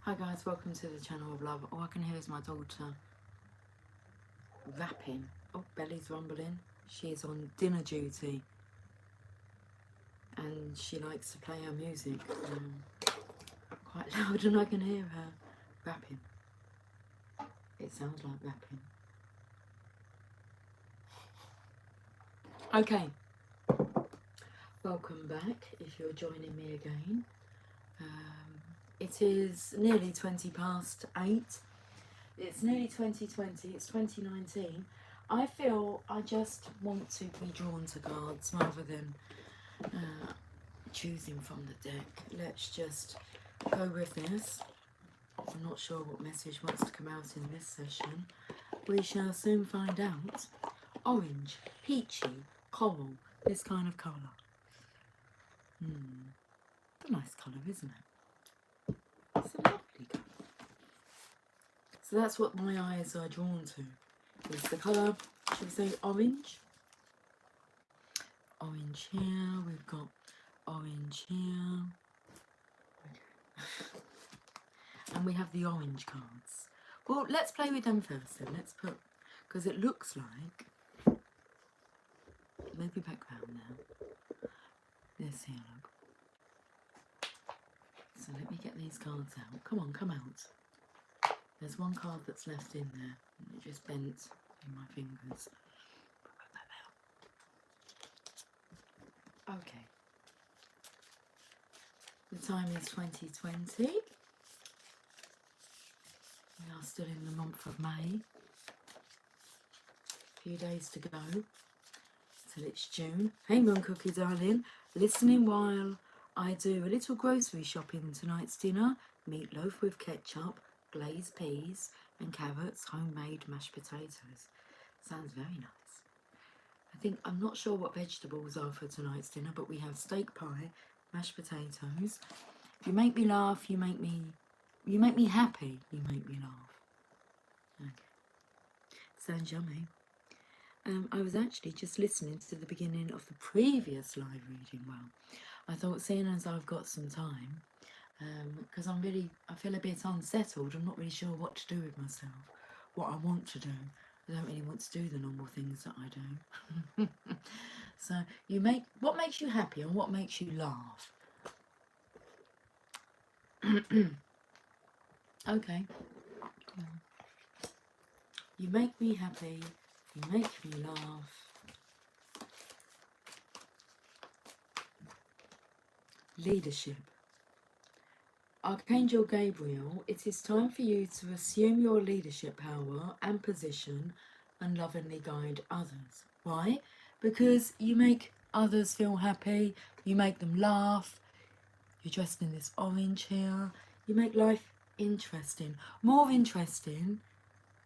Hi guys, welcome to the channel of love. All I can hear is my daughter rapping. Oh, Belly's rumbling. She is on dinner duty and she likes to play her music quite loud and I can hear her rapping. It sounds like rapping. Okay, welcome back if you're joining me again. It is nearly 8:20. It's nearly 2020, it's 2019. I feel I just want to be drawn to cards rather than choosing from the deck. Let's just go with this. I'm not sure what message wants to come out in this session. We shall soon find out. Orange, peachy, coral, this kind of colour. It's a nice colour, isn't it? It's a lovely colour. So that's what my eyes are drawn to. Is the colour, should we say orange? Orange here, we've got orange here. Okay. And we have the orange cards. Well, let's play with them first then. Let's put, because it looks like, maybe background now. This here, look. So let me get these cards out. Come on, come out. There's one card that's left in there. It just bent in my fingers. Put that out. Okay. The time is 2020. We are still in the month of May. A few days to go till it's June. Hey Moon Cookie darling, listening while I do a little grocery shopping. Tonight's dinner: meatloaf with ketchup, glazed peas and carrots, homemade mashed potatoes. Sounds very nice. I'm not sure what vegetables are for tonight's dinner, but we have steak pie, mashed potatoes. You make me laugh, you make me happy, you make me laugh. Okay. Sounds yummy. I was actually just listening to the beginning of the previous live reading. Well, I thought, seeing as I've got some time, because I feel a bit unsettled. I'm not really sure what to do with myself, what I want to do. I don't really want to do the normal things that I do. So what makes you happy and what makes you laugh? Okay. You make me happy, you make me laugh. Leadership. Archangel Gabriel, it is time for you to assume your leadership power and position and lovingly guide others. Why? Because you make others feel happy, you make them laugh, you're dressed in this orange here, you make life interesting, more interesting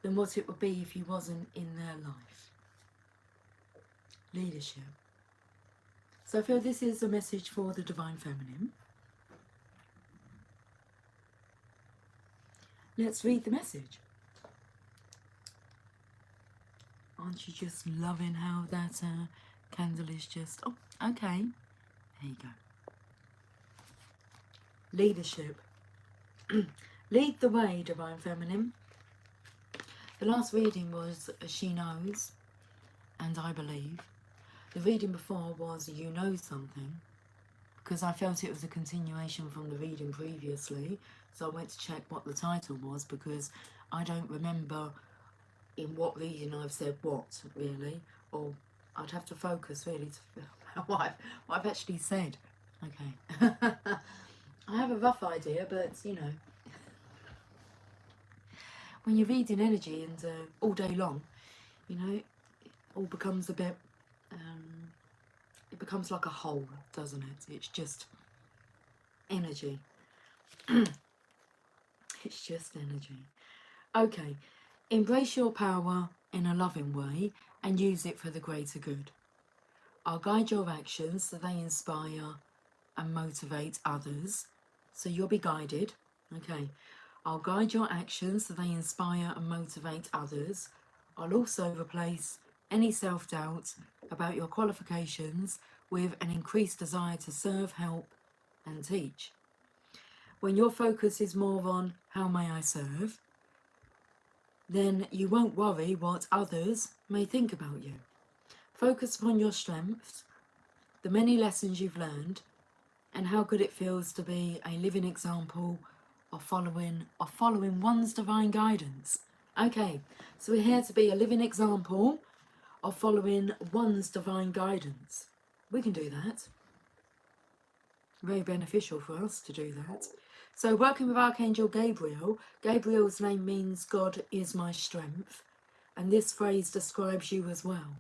than what it would be if you wasn't in their life. Leadership. So I feel this is a message for the Divine Feminine. Let's read the message. Aren't you just loving how that candle is just... Oh, okay. There you go. Leadership. Lead the way, Divine Feminine. The last reading was She Knows, and I Believe. The reading before was You Know Something, because I felt it was a continuation from the reading previously, so I went to check what the title was, because I don't remember in what reading I've said what, really, or I'd have to focus really to figure out what I've actually said. Okay. I have a rough idea, but you know, when you're reading energy and all day long, you know, it all becomes a bit, it becomes like a whole, doesn't it? It's just energy. It's just energy. Okay, embrace your power in a loving way and use it for the greater good. I'll guide your actions so they inspire and motivate others. So you'll be guided. Okay. I'll guide your actions so they inspire and motivate others. I'll also replace any self-doubt about your qualifications with an increased desire to serve, help and teach. when your focus is more on how may I serve, then you won't worry what others may think about you. Focus upon your strengths, the many lessons you've learned, and how good it feels to be a living example of following one's divine guidance. Okay, so we're here to be a living example of following one's divine guidance. We can do that. Very beneficial for us to do that. So working with Archangel Gabriel, Gabriel's name means God is my strength, and this phrase describes you as well.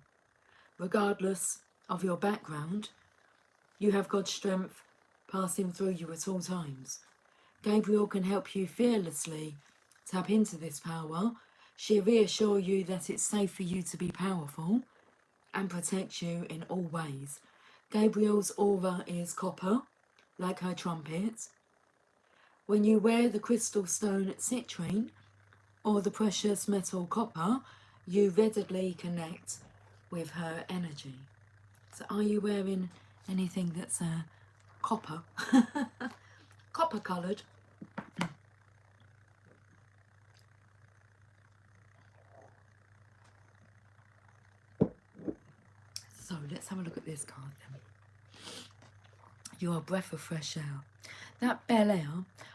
Regardless of your background, you have God's strength passing through you at all times. Gabriel can help you fearlessly tap into this power. She'll reassure you that it's safe for you to be powerful and protect you in all ways. Gabriel's aura is copper, like her trumpet. When you wear the crystal stone citrine or the precious metal copper, you readily connect with her energy. So are you wearing anything that's copper? Copper coloured? So let's have a look at this card then. You're a breath of fresh air. That bel air,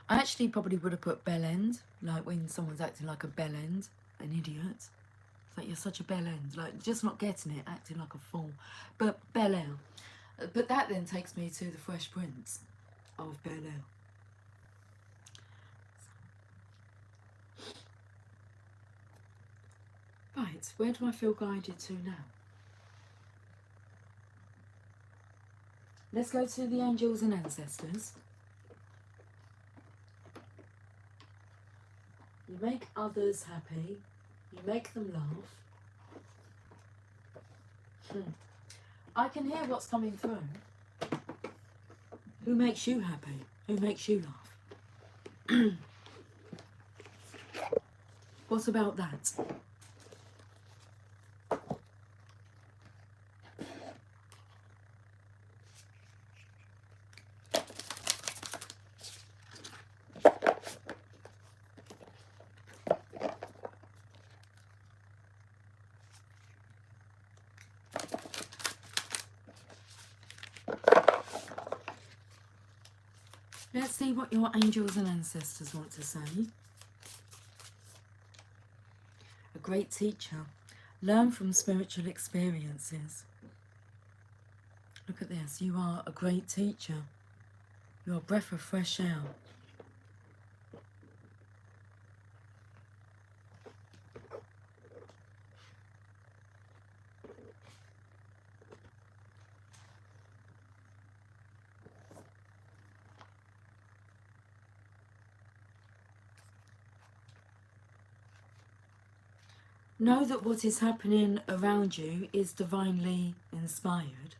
I actually probably would have put bell end, like when someone's acting like a bell end, an idiot. It's like you're such a bell end, like just not getting it, acting like a fool. But bel air. But that then takes me to the Fresh Prince of Bel Air. Right, where do I feel guided to now? Let's go to the angels and ancestors. You make others happy. You make them laugh. I can hear what's coming through. Who makes you happy? Who makes you laugh? What about that? Let's see what your angels and ancestors want to say. A great teacher. Learn from spiritual experiences. Look at this. You are a great teacher. You're a breath of fresh air. Know that what is happening around you is divinely inspired.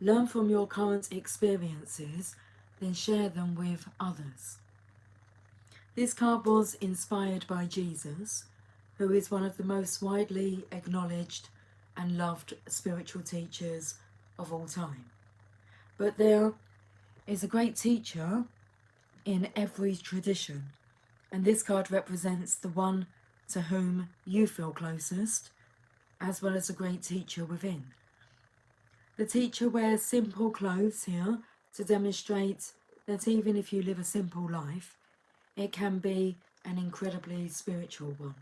Learn from your current experiences, then share them with others. This card was inspired by Jesus, who is one of the most widely acknowledged and loved spiritual teachers of all time. But there is a great teacher in every tradition, and this card represents the one to whom you feel closest, as well as a great teacher within. The teacher wears simple clothes here to demonstrate that even if you live a simple life, it can be an incredibly spiritual one.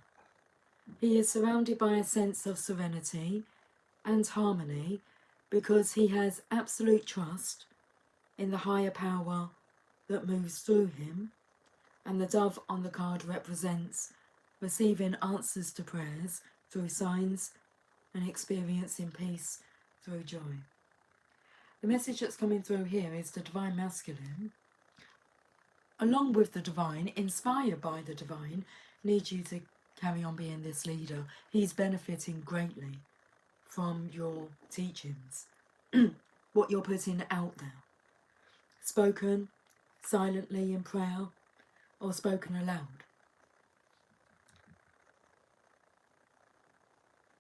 He is surrounded by a sense of serenity and harmony because he has absolute trust in the higher power that moves through him, and the dove on the card represents receiving answers to prayers through signs and experiencing peace through joy. The message that's coming through here is the divine masculine, along with the divine, inspired by the divine, needs you to carry on being this leader. He's benefiting greatly from your teachings, what you're putting out there, spoken silently in prayer or spoken aloud.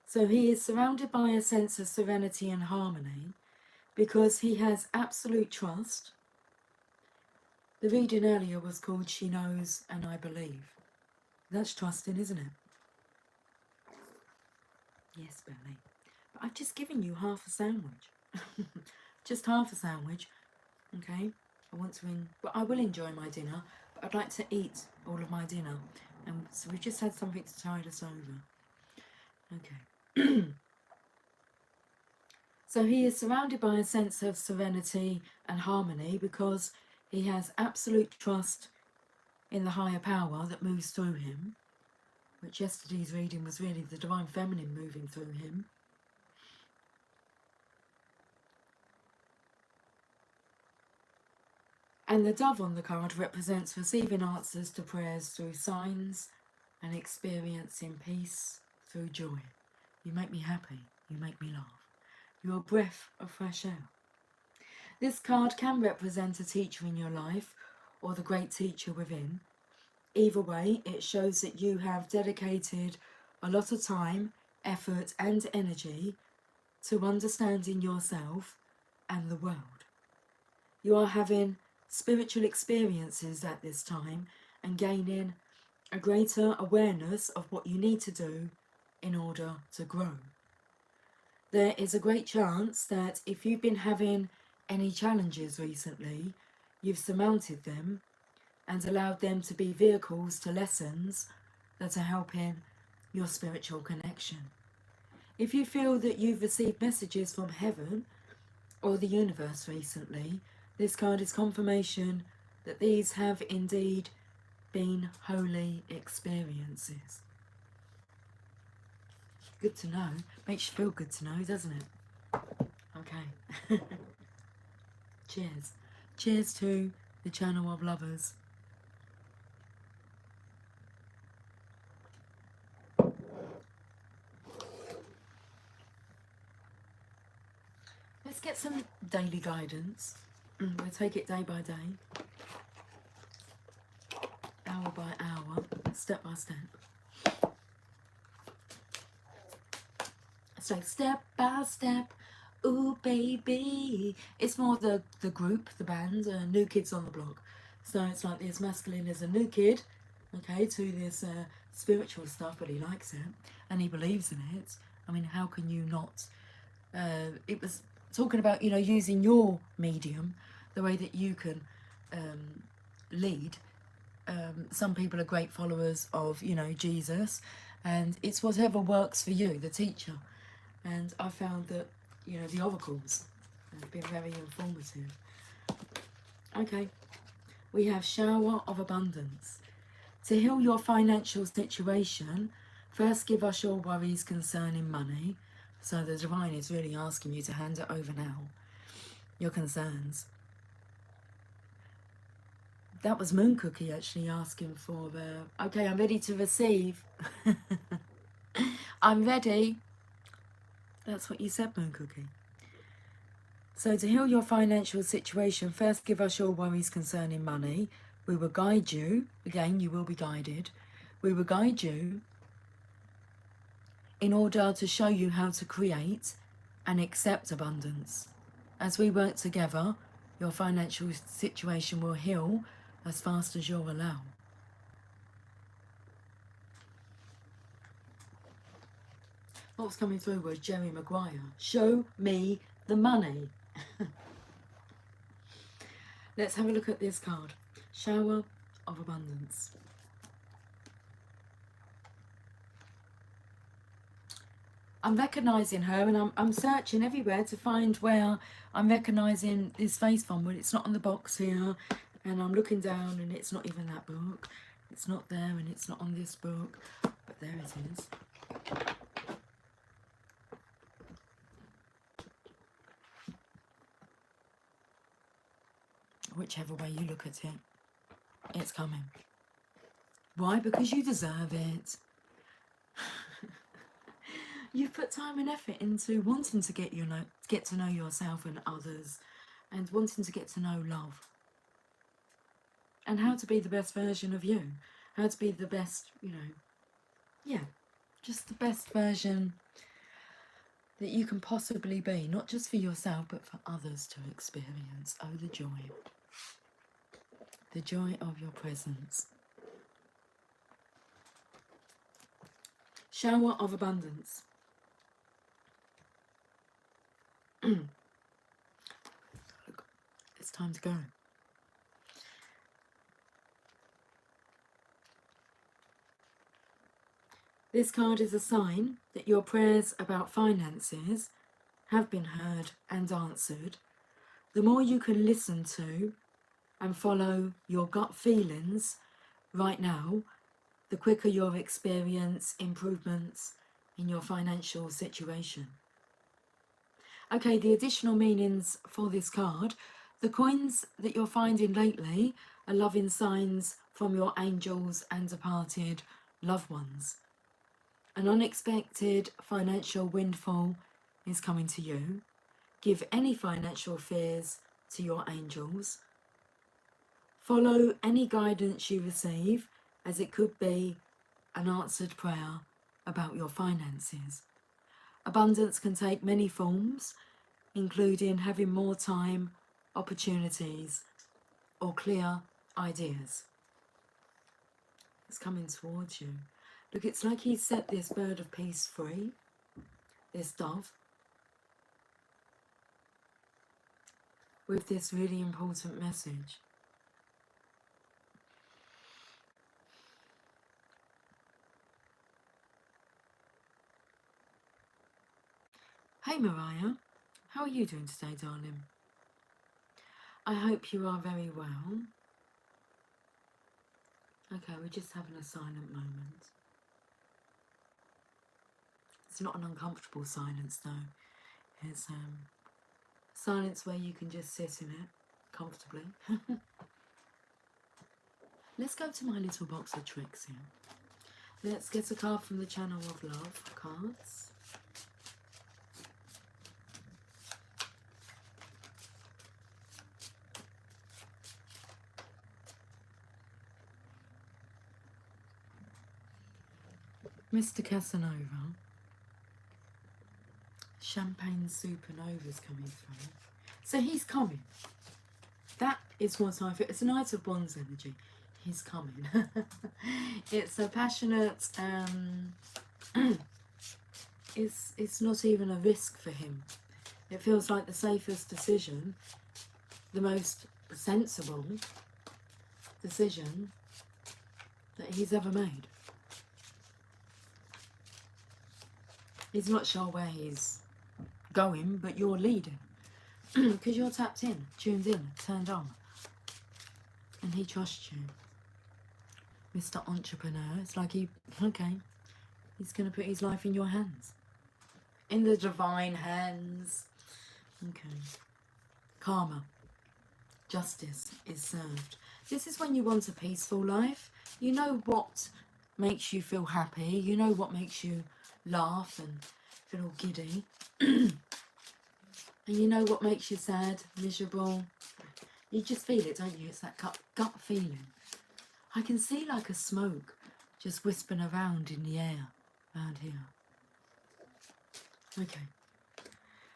So he is surrounded by a sense of serenity and harmony because he has absolute trust The reading earlier was called She Knows and I Believe. That's trusting, isn't it? Yes, Billy. But I've just given you half a sandwich. Just half a sandwich. Okay? But I will enjoy my dinner, but I'd like to eat all of my dinner. And so we've just had something to tide us over. Okay. So he is surrounded by a sense of serenity and harmony because he has absolute trust in the higher power that moves through him, which yesterday's reading was really the Divine Feminine moving through him. And the dove on the card represents receiving answers to prayers through signs and experiencing peace through joy. You make me happy. You make me laugh. You're a breath of fresh air. This card can represent a teacher in your life or the great teacher within. Either way, it shows that you have dedicated a lot of time, effort and energy to understanding yourself and the world. You are having spiritual experiences at this time and gaining a greater awareness of what you need to do in order to grow. There is a great chance that if you've been having any challenges recently, you've surmounted them and allowed them to be vehicles to lessons that are helping your spiritual connection. If you feel that you've received messages from heaven or the universe recently, this card is confirmation that these have indeed been holy experiences. Good to know. Makes you feel good to know, doesn't it? Okay. Cheers. Cheers to the channel of lovers. Let's get some daily guidance. We'll take it day by day, hour by hour, step by step. So step by step, ooh baby. It's more the group, the band, New Kids on the Block. So it's like this masculine is a new kid, okay, to this spiritual stuff, but he likes it and he believes in it. I mean, how can you not? It was talking about, you know, using your medium, the way that you can lead. Some people are great followers of, you know, Jesus, and it's whatever works for you, the teacher. And I found that, you know, the oracles have been very informative. Okay, we have shower of abundance. To heal your financial situation, first give us your worries concerning money. So the divine is really asking you to hand it over now, your concerns. That was Moon Cookie actually asking for okay, I'm ready to receive. I'm ready. That's what you said, Moon Cookie. So to heal your financial situation, first give us your worries concerning money. We will guide you. Again, you will be guided. We will guide you in order to show you how to create and accept abundance. As we work together, your financial situation will heal as fast as you'll allow. What was coming through was Jerry Maguire. Show me the money. Let's have a look at this card. Shower of abundance. I'm recognising her, and I'm searching everywhere to find where I'm recognising this face from. Well, it's not on the box here, and I'm looking down and it's not even that book. It's not there and it's not on this book, but there it is. Whichever way you look at it, it's coming. Why? Because you deserve it. You've put time and effort into wanting to get to know yourself and others, and wanting to get to know love. And how to be the best version of you. How to be the best, you know, yeah, just the best version that you can possibly be. Not just for yourself, but for others to experience. Oh, the joy. the joy of your presence. Shower of abundance. It's time to go. This card is a sign that your prayers about finances have been heard and answered. The more you can listen to and follow your gut feelings right now, the quicker you'll experience improvements in your financial situation. Okay, the additional meanings for this card. The coins that you're finding lately are loving signs from your angels and departed loved ones. An unexpected financial windfall is coming to you. Give any financial fears to your angels. Follow any guidance you receive, as it could be an answered prayer about your finances. Abundance can take many forms, including having more time, opportunities, or clear ideas. It's coming towards you. Look, it's like he's set this bird of peace free, this dove, with this really important message. Hey Mariah, how are you doing today, darling? I hope you are very well. Okay, we're just having a silent moment. It's not an uncomfortable silence though. It's silence where you can just sit in it comfortably. Let's go to my little box of tricks here. Let's get a card from the Channel of Love cards. Mr. Casanova. Champagne Supernova's coming through. So he's coming. That is what I feel. It's a Knight of Wands energy. He's coming. It's a passionate, it's not even a risk for him. It feels like the safest decision, the most sensible decision that he's ever made. He's not sure where he's going, but you're leading. Because you're tapped in, tuned in, turned on. And he trusts you. Mr. Entrepreneur. It's like he's going to put his life in your hands. In the divine hands. Okay. Karma. Justice is served. This is when you want a peaceful life. You know what makes you feel happy. You know what makes you laugh and feel all giddy. And you know what makes you sad, miserable. You just feel it, don't you? It's that gut feeling. I can see like a smoke just whispering around in the air, around here. Okay.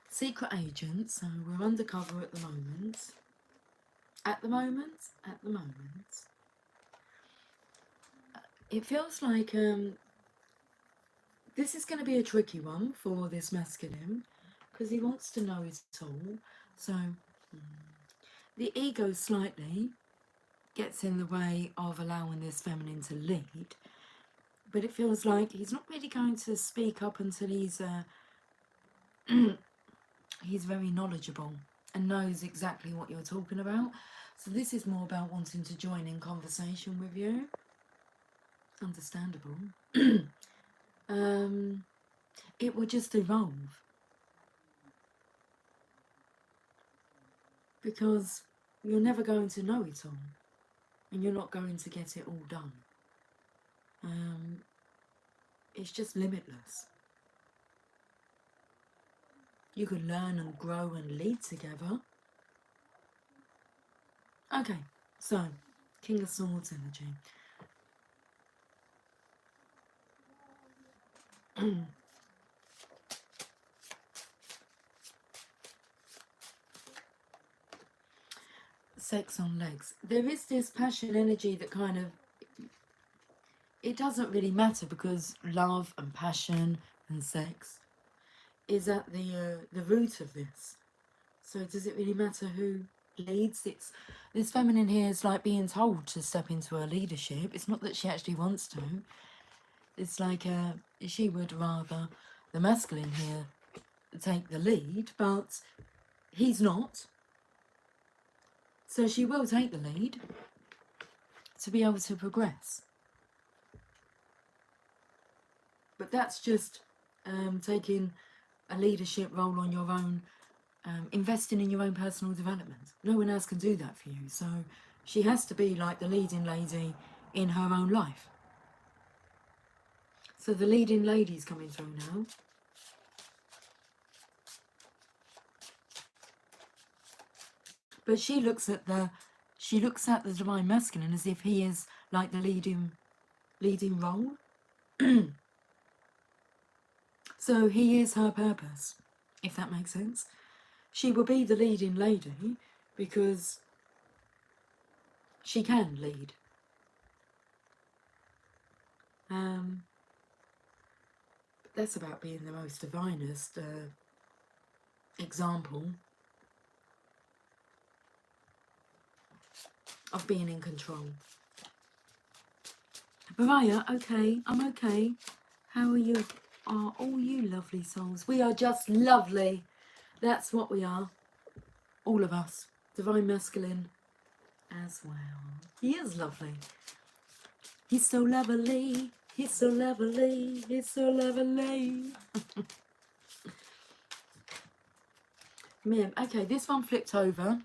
Secret agent, so we're undercover at the moment. At the moment. It feels like this is going to be a tricky one for this masculine, because he wants to know it all. So the ego slightly gets in the way of allowing this feminine to lead, but it feels like he's not really going to speak up until he's he's very knowledgeable and knows exactly what you're talking about. So this is more about wanting to join in conversation with you. Understandable. It will just evolve. Because you're never going to know it all. And you're not going to get it all done. It's just limitless. You can learn and grow and lead together. Okay, so King of Swords energy. sex on legs. There is this passion energy that kind of, it doesn't really matter because love and passion and sex is at the root of this. So does it really matter who leads? It's this feminine here is like being told to step into her leadership. It's not that she actually wants to. It's like she would rather the masculine here take the lead, but he's not. So she will take the lead to be able to progress. But that's just taking a leadership role on your own, investing in your own personal development. No one else can do that for you. So she has to be like the leading lady in her own life. So the leading lady's coming through now. But she looks at the divine masculine as if he is like the leading role. So he is her purpose, if that makes sense. She will be the leading lady because she can lead. But that's about being the most divinest example of being in control. Mariah, okay, I'm okay. How are you? Are all you lovely souls? We are just lovely. That's what we are. All of us. Divine masculine as well. He is lovely. He's so lovely. He's so lovely. He's so lovely. Man, okay, this one flipped over.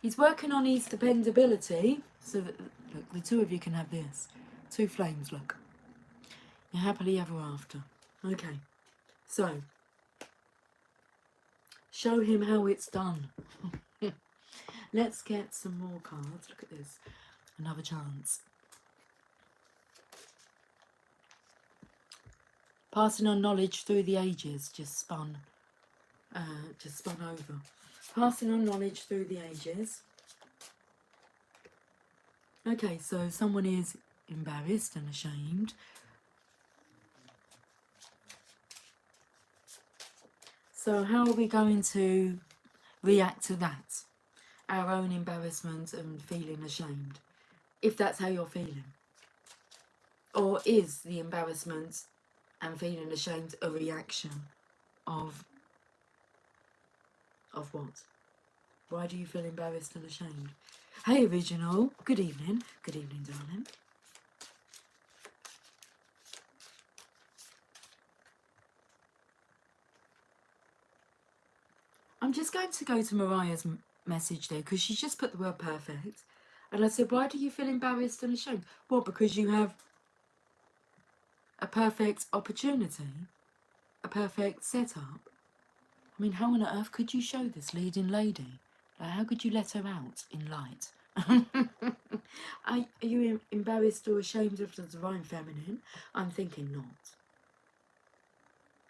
He's working on his dependability. So that, look, the two of you can have this. Two flames, look. You're happily ever after. Okay. So, show him how it's done. Let's get some more cards. Look at this. Another chance. Passing on knowledge through the ages. Just spun over. Passing on knowledge through the ages. Okay, so someone is embarrassed and ashamed. So how are we going to react to that? Our own embarrassment and feeling ashamed, if that's how you're feeling. Or is the embarrassment and feeling ashamed a reaction of what? Why do you feel embarrassed and ashamed? Hey, Original. Good evening. Good evening, darling. I'm just going to go to Mariah's message there because she's just put the word perfect. And I said, why do you feel embarrassed and ashamed? Well, because you have a perfect opportunity, a perfect setup. I mean, how on earth could you show this leading lady? Like, how could you let her out in light? Are you embarrassed or ashamed of the divine feminine? I'm thinking not.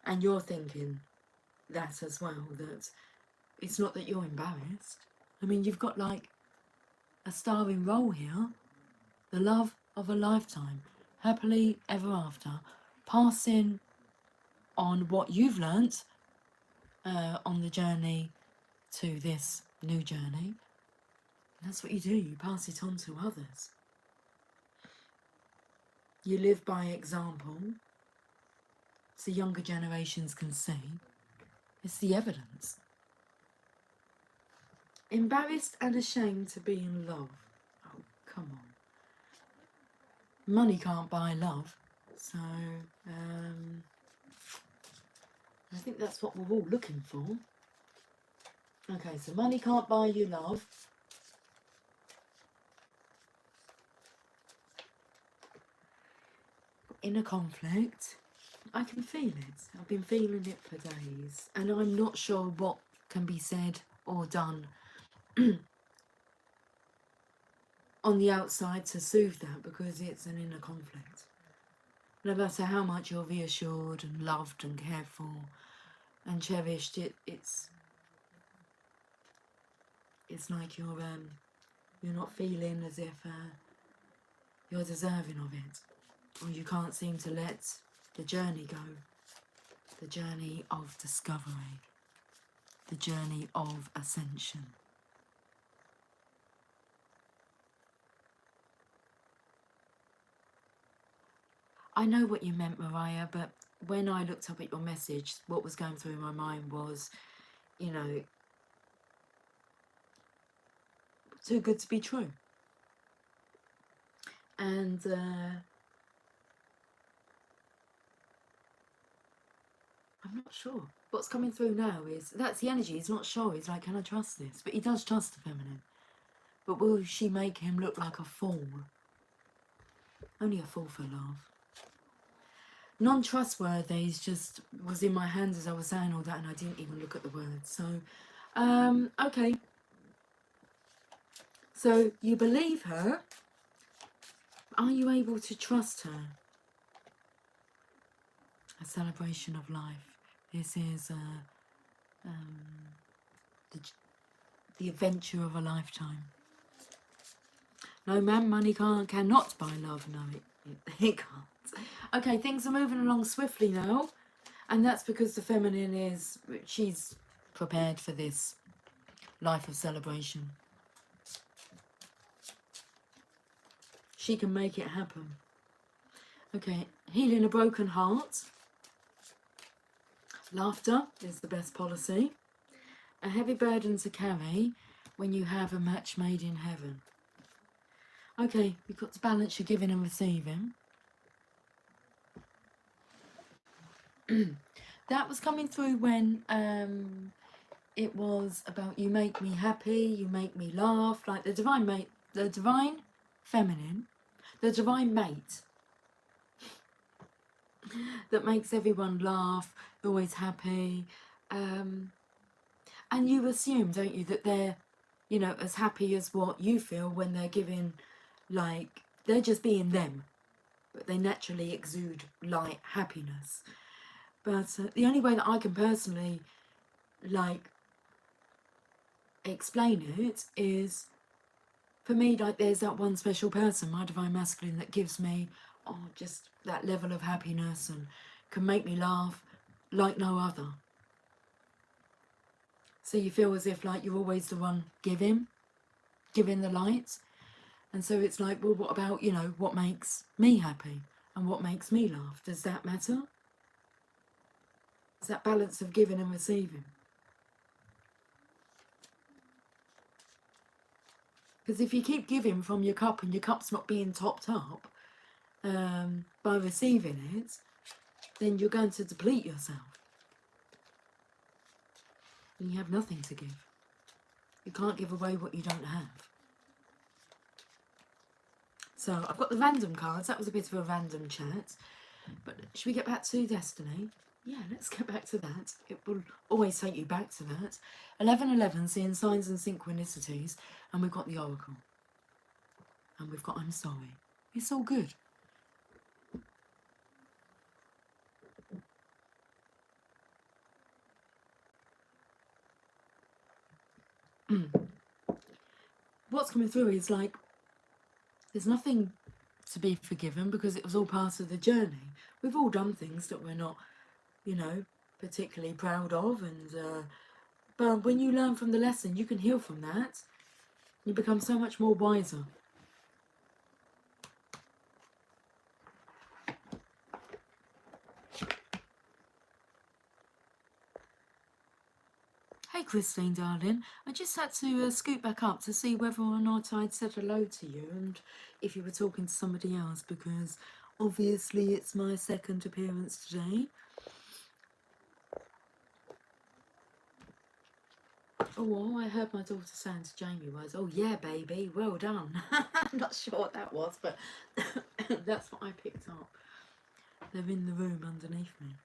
And you're thinking that as well, that it's not that you're embarrassed. I mean, you've got like a starring role here. The love of a lifetime. Happily ever after. Passing on what you've learnt on the journey to this new journey. And that's what you do. You pass it on to others. You live by example. So younger generations can see. It's the evidence. Embarrassed and ashamed to be in love. Oh, come on. Money can't buy love. So, I think that's what we're all looking for. Okay, so money can't buy you love. Inner conflict. I can feel it. I've been feeling it for days. And I'm not sure what can be said or done on the outside to soothe that, because it's an inner conflict. No matter how much you're reassured and loved and cared for and cherished, it's it's like you're not feeling as if you're deserving of it, or you can't seem to let the journey go, the journey of discovery, the journey of ascension. I know what you meant, Mariah, but when I looked up at your message, what was going through my mind was, you know, too good to be true. And I'm not sure. What's coming through now is, that's the energy. He's not sure. He's like, can I trust this? But he does trust the feminine. But will she make him look like a fool? Only a fool for love. Non-trustworthy is just was in my hand as I was saying all that, and I didn't even look at the words. So, okay. So you believe her. Are you able to trust her? A celebration of life. This is the adventure of a lifetime. No man, money cannot buy love. No, it can't. Okay, things are moving along swiftly now, and that's because the feminine she's prepared for this life of celebration. She can make it happen. Okay, healing a broken heart. Laughter is the best policy. A heavy burden to carry when you have a match made in heaven. Okay, you've got to balance your giving and receiving. That was coming through when it was about you make me happy, you make me laugh, like the divine mate, the divine feminine, the divine mate that makes everyone laugh, always happy. And you assume, don't you, that they're, you know, as happy as what you feel when they're giving, like, they're just being them, but they naturally exude light happiness. But the only way that I can personally, like, explain it is, for me, like, there's that one special person, my divine masculine, that gives me, just that level of happiness and can make me laugh like no other. So you feel as if, like, you're always the one giving the light. And so it's like, well, what about, you know, what makes me happy and what makes me laugh? Does that matter? It's that balance of giving and receiving. Because if you keep giving from your cup and your cup's not being topped up by receiving it, then you're going to deplete yourself. And you have nothing to give. You can't give away what you don't have. So I've got the random cards. That was a bit of a random chat. But should we get back to Destiny? Yeah, let's get back to that. It will always take you back to that. 11:11, seeing signs and synchronicities. And we've got the Oracle. And we've got I'm sorry. It's all good. What's coming through is like, there's nothing to be forgiven because it was all part of the journey. We've all done things that we're not, you know, particularly proud of, and but when you learn from the lesson, you can heal from that. You become so much more wiser. Hey Christine darling, I just had to scoot back up to see whether or not I'd said hello to you and if you were talking to somebody else, because obviously it's my second appearance today. Oh, I heard my daughter saying to Jamie was, oh yeah baby, well done. I'm not sure what that was, but that's what I picked up. They're in the room underneath me.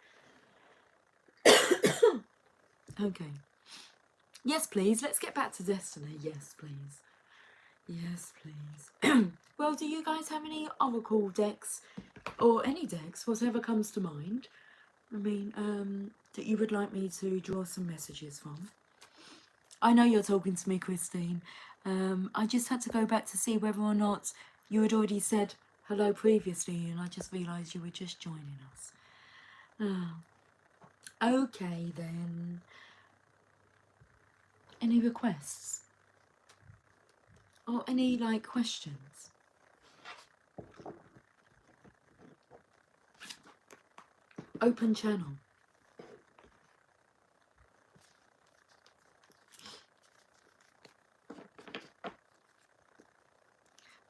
Okay. Yes, please. Let's get back to Destiny. Yes, please. Yes, please. Well, do you guys have any Oracle decks or any decks, whatever comes to mind? I mean, that you would like me to draw some messages from? I know you're talking to me, Christine. I just had to go back to see whether or not you had already said hello previously, and I just realised you were just joining us. Okay then. Any requests? Or any, like, questions? Open channel.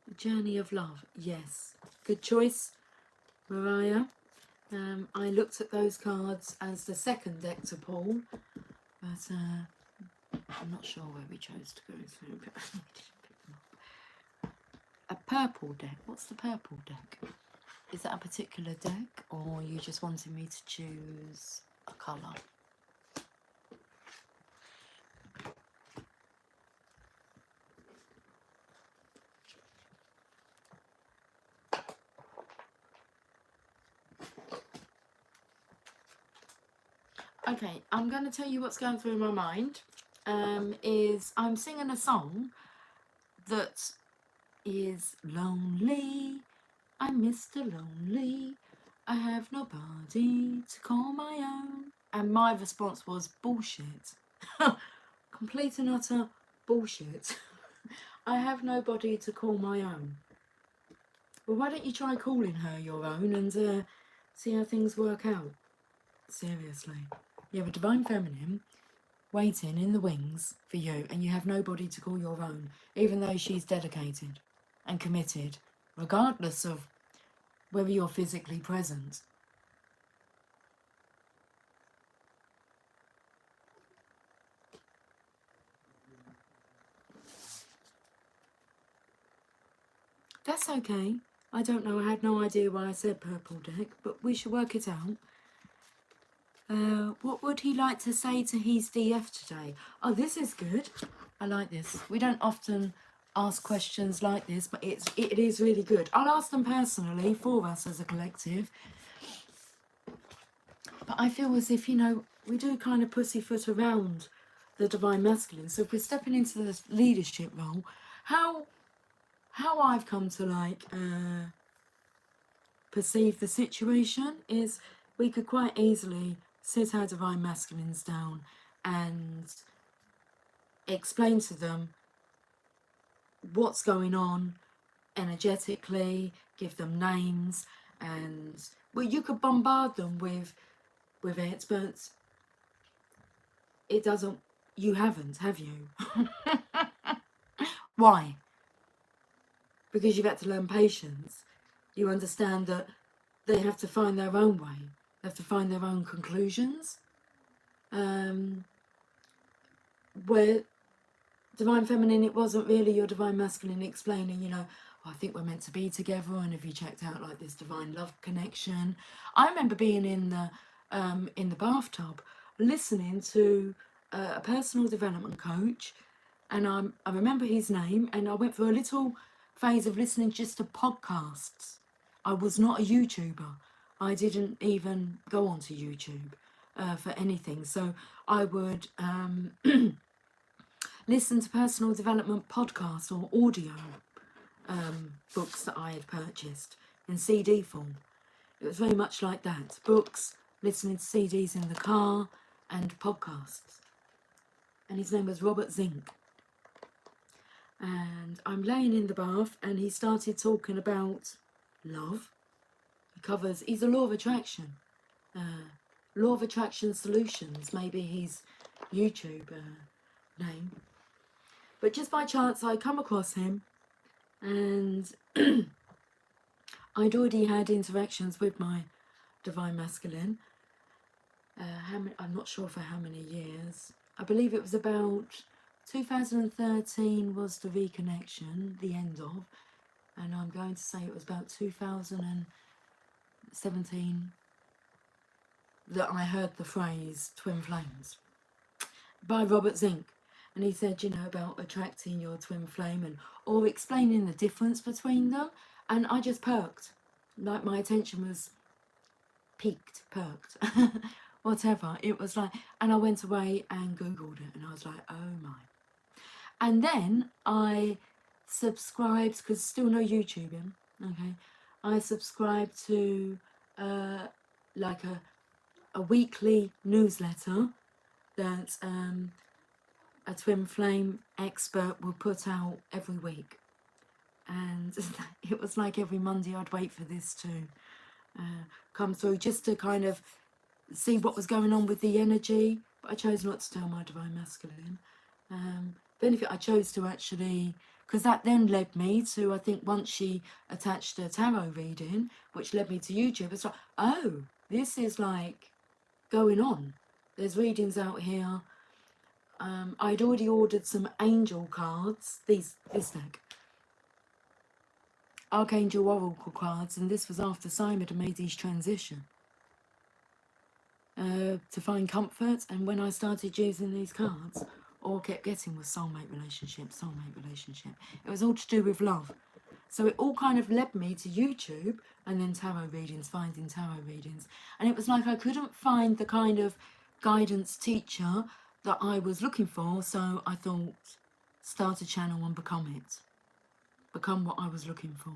The Journey of Love. Yes. Good choice, Mariah. I looked at those cards as the second deck to pull, but I'm not sure where we chose to go through. But a purple deck. What's the purple deck? Is that a particular deck, or you just wanted me to choose a colour? Okay, I'm going to tell you what's going through my mind. Is I'm singing a song that is lonely. I'm Mr. Lonely. I have nobody to call my own. And my response was bullshit. Complete and utter bullshit. I have nobody to call my own. Well, why don't you try calling her your own and see how things work out? Seriously. You have a divine feminine waiting in the wings for you, and you have nobody to call your own, even though she's dedicated and committed, regardless of whether you're physically present. That's okay. I don't know, I had no idea why I said purple deck, but we should work it out. What would he like to say to his DF today? Oh, this is good. I like this. We don't often ask questions like this, but it is really good. I'll ask them personally for us as a collective. But I feel as if, you know, we do kind of pussyfoot around the divine masculine. So if we're stepping into this leadership role, how I've come to like perceive the situation is we could quite easily sit our divine masculines down and explain to them what's going on energetically, give them names, and well, you could bombard them with it, but it doesn't. You haven't, have you? Why? Because you've had to learn patience. You understand that they have to find their own way. They have to find their own conclusions. Where divine feminine, it wasn't really your divine masculine explaining, you know, oh, I think we're meant to be together, and have you checked out like this divine love connection? I remember being in the bathtub listening to a personal development coach, and I remember his name, and I went through a little phase of listening just to podcasts. I was not a YouTuber. I didn't even go onto YouTube for anything. So I would listen to personal development podcasts or audio books that I had purchased in CD form. It was very much like that. Books, listening to CDs in the car, and podcasts. And his name was Robert Zink. And I'm laying in the bath, and he started talking about love. He's a law of attraction. Law of Attraction Solutions, maybe his YouTube name. But just by chance, I come across him, and I'd already had interactions with my divine masculine. I'm not sure for how many years. I believe it was about 2013 was the reconnection, the end of, and I'm going to say it was about 2017 that I heard the phrase twin flames by Robert Zink. And he said, you know, about attracting your twin flame or explaining the difference between them. And I just perked. Like my attention was perked whatever. It was like, and I went away and Googled it, and I was like, oh my. And then I subscribed, because still no YouTubing, okay? I subscribed to like a weekly newsletter that a twin flame expert will put out every week. And it was like every Monday I'd wait for this to come through, just to kind of see what was going on with the energy. But I chose not to tell my divine masculine. If anything, I chose to actually, because that then led me to, I think once she attached a tarot reading, which led me to YouTube, it's like, oh, this is like going on. There's readings out here. I'd already ordered some angel cards, this deck, Archangel Oracle cards, and this was after Simon had made his transition to find comfort. And when I started using these cards, all I kept getting was soulmate relationship, soulmate relationship. It was all to do with love. So it all kind of led me to YouTube and then tarot readings, finding tarot readings. And it was like I couldn't find the kind of guidance teacher that I was looking for, so I thought, start a channel and become it. Become what I was looking for.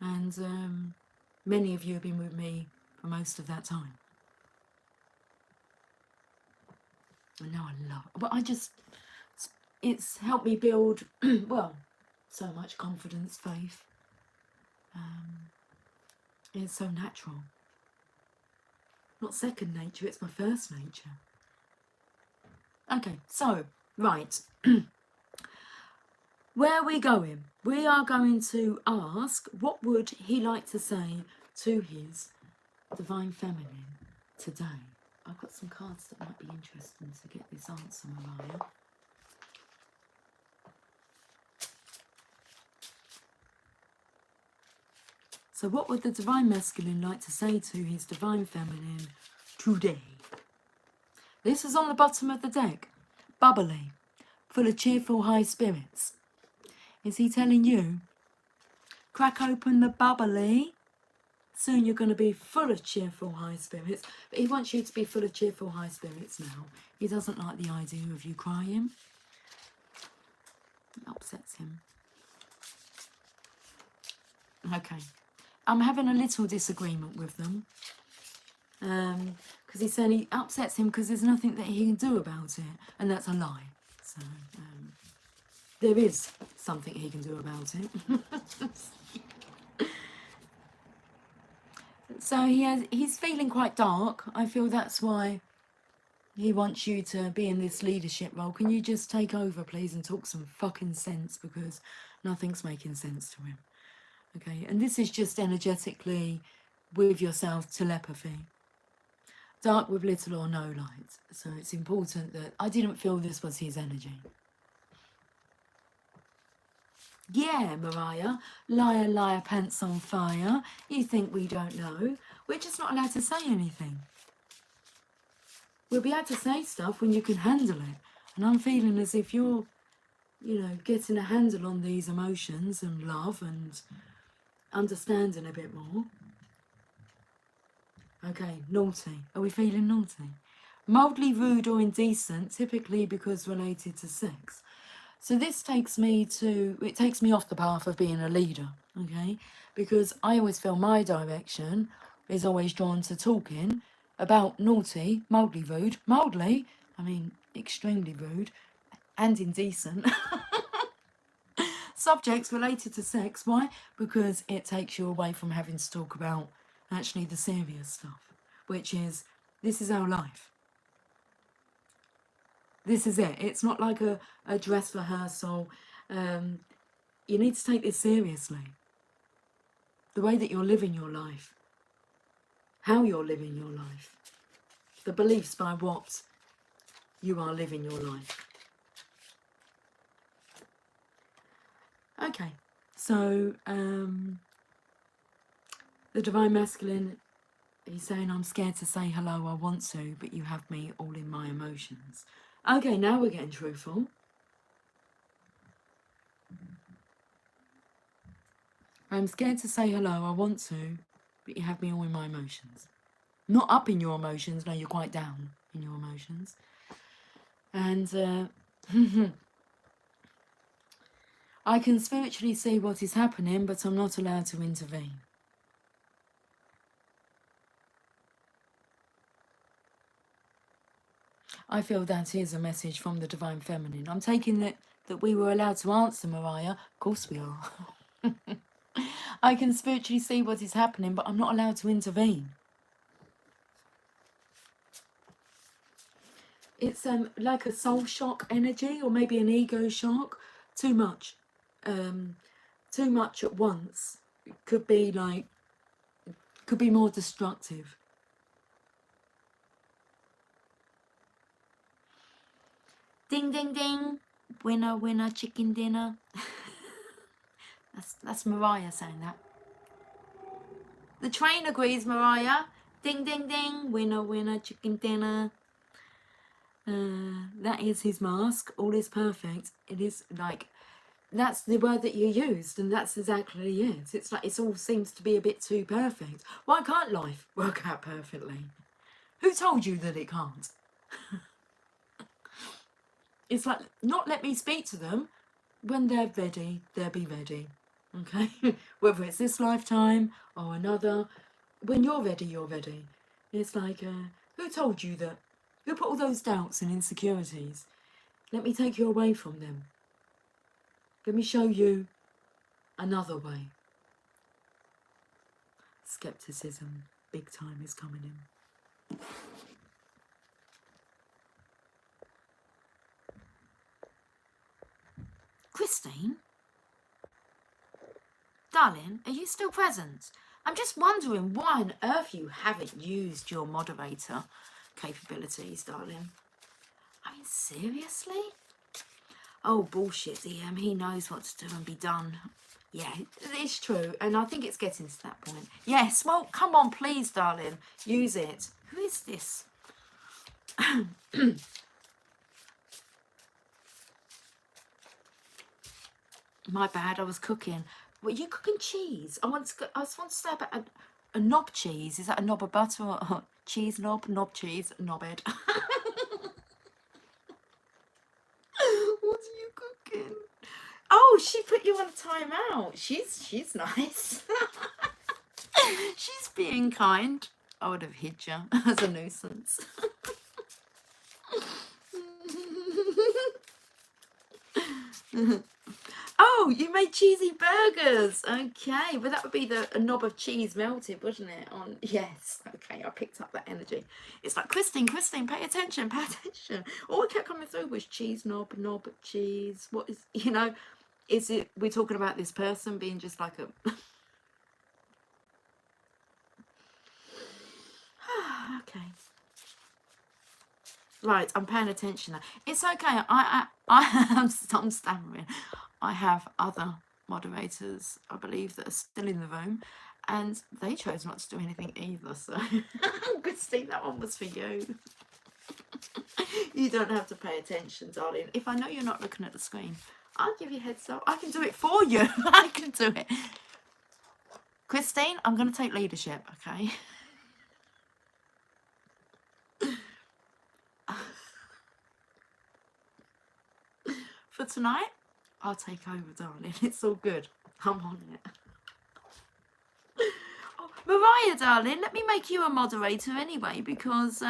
And many of you have been with me for most of that time. And now I love it. But it's helped me build, well, so much confidence, faith. It's so natural. Not second nature, it's my first nature. Okay, so, right. Where are we going? We are going to ask, what would he like to say to his divine feminine today? I've got some cards that might be interesting to get this answer, Mariah. So what would the divine masculine like to say to his divine feminine today? This is on the bottom of the deck. Bubbly, full of cheerful high spirits. Is he telling you, crack open the bubbly? Soon you're going to be full of cheerful high spirits. But he wants you to be full of cheerful high spirits now. He doesn't like the idea of you crying. It upsets him. Okay. I'm having a little disagreement with them. Because he's saying it upsets him because there's nothing that he can do about it. And that's a lie. So, there is something he can do about it. So he's feeling quite dark. I feel that's why he wants you to be in this leadership role. Can you just take over, please, and talk some fucking sense, because nothing's making sense to him. Okay, and this is just energetically with yourself, telepathy. Dark with little or no light. So it's important that I didn't feel this was his energy. Yeah, Mariah, liar, liar, pants on fire. You think we don't know? We're just not allowed to say anything. We'll be able to say stuff when you can handle it. And I'm feeling as if you're, getting a handle on these emotions and love and understanding a bit more. Okay, naughty. Are we feeling naughty? Mildly rude or indecent, typically because related to sex. So this takes me off the path of being a leader, okay? Because I always feel my direction is always drawn to talking about naughty, mildly rude, extremely rude and indecent subjects related to sex. Why? Because it takes you away from having to talk about actually the serious stuff, which is, this is our life. This is it. It's not like a dress rehearsal. You need to take this seriously. The way that you're living your life. How you're living your life. The beliefs by what you are living your life. Okay. So, the Divine Masculine, he's saying, I'm scared to say hello, I want to, but you have me all in my emotions. Okay, now we're getting truthful. I'm scared to say hello, I want to, but you have me all in my emotions. Not up in your emotions, no, you're quite down in your emotions. And I can spiritually see what is happening, but I'm not allowed to intervene. I feel that is a message from the Divine Feminine. I'm taking it that we were allowed to answer, Mariah. Of course we are. I can spiritually see what is happening, but I'm not allowed to intervene. It's like a soul shock energy, or maybe an ego shock. Too much. Too much at once. Could be more destructive. Ding, ding, ding. Winner, winner, chicken dinner. That's Mariah saying that. The train agrees, Mariah. Ding, ding, ding. Winner, winner, chicken dinner. That is his mask. All is perfect. It is like, that's the word that you used, and that's exactly it. It's like it all seems to be a bit too perfect. Why can't life work out perfectly? Who told you that it can't? It's like, not let me speak to them. When they're ready, they'll be ready. Okay? Whether it's this lifetime or another, when you're ready, you're ready. It's like, who told you that? Who put all those doubts and insecurities? Let me take you away from them. Let me show you another way. Skepticism, big time, is coming in. Christine? Darling, are you still present? I'm just wondering why on earth you haven't used your moderator capabilities, darling. I mean, seriously? Oh, bullshit, DM. He knows what to do and be done. Yeah, it's true. And I think it's getting to that point. Yes, well, come on, please, darling. Use it. Who is this? My bad, I was cooking. Were you cooking cheese? I just want to say about a knob cheese. Is that a knob of butter or a cheese knob? Knob cheese, knobhead. What are you cooking? Oh, she put you on timeout. She's nice. She's being kind. I would have hid you as a nuisance. Oh, you made cheesy burgers. Okay, but that would be a knob of cheese melted, wouldn't it? On yes. Okay, I picked up that energy. It's like, Christine, pay attention, pay attention. All it kept coming through was cheese knob, cheese. What is, is it, we're talking about this person being just like a... Okay. Right, I'm paying attention now. It's okay. I'm stammering. I have other moderators, I believe, that are still in the room, and they chose not to do anything either. So, Christine, that one was for you. You don't have to pay attention, darling. If I know you're not looking at the screen, I'll give you a heads up. I can do it for you. I can do it. Christine, I'm going to take leadership, okay? For tonight, I'll take over, darling. It's all good. I'm on it. Oh, Mariah, darling, let me make you a moderator anyway, because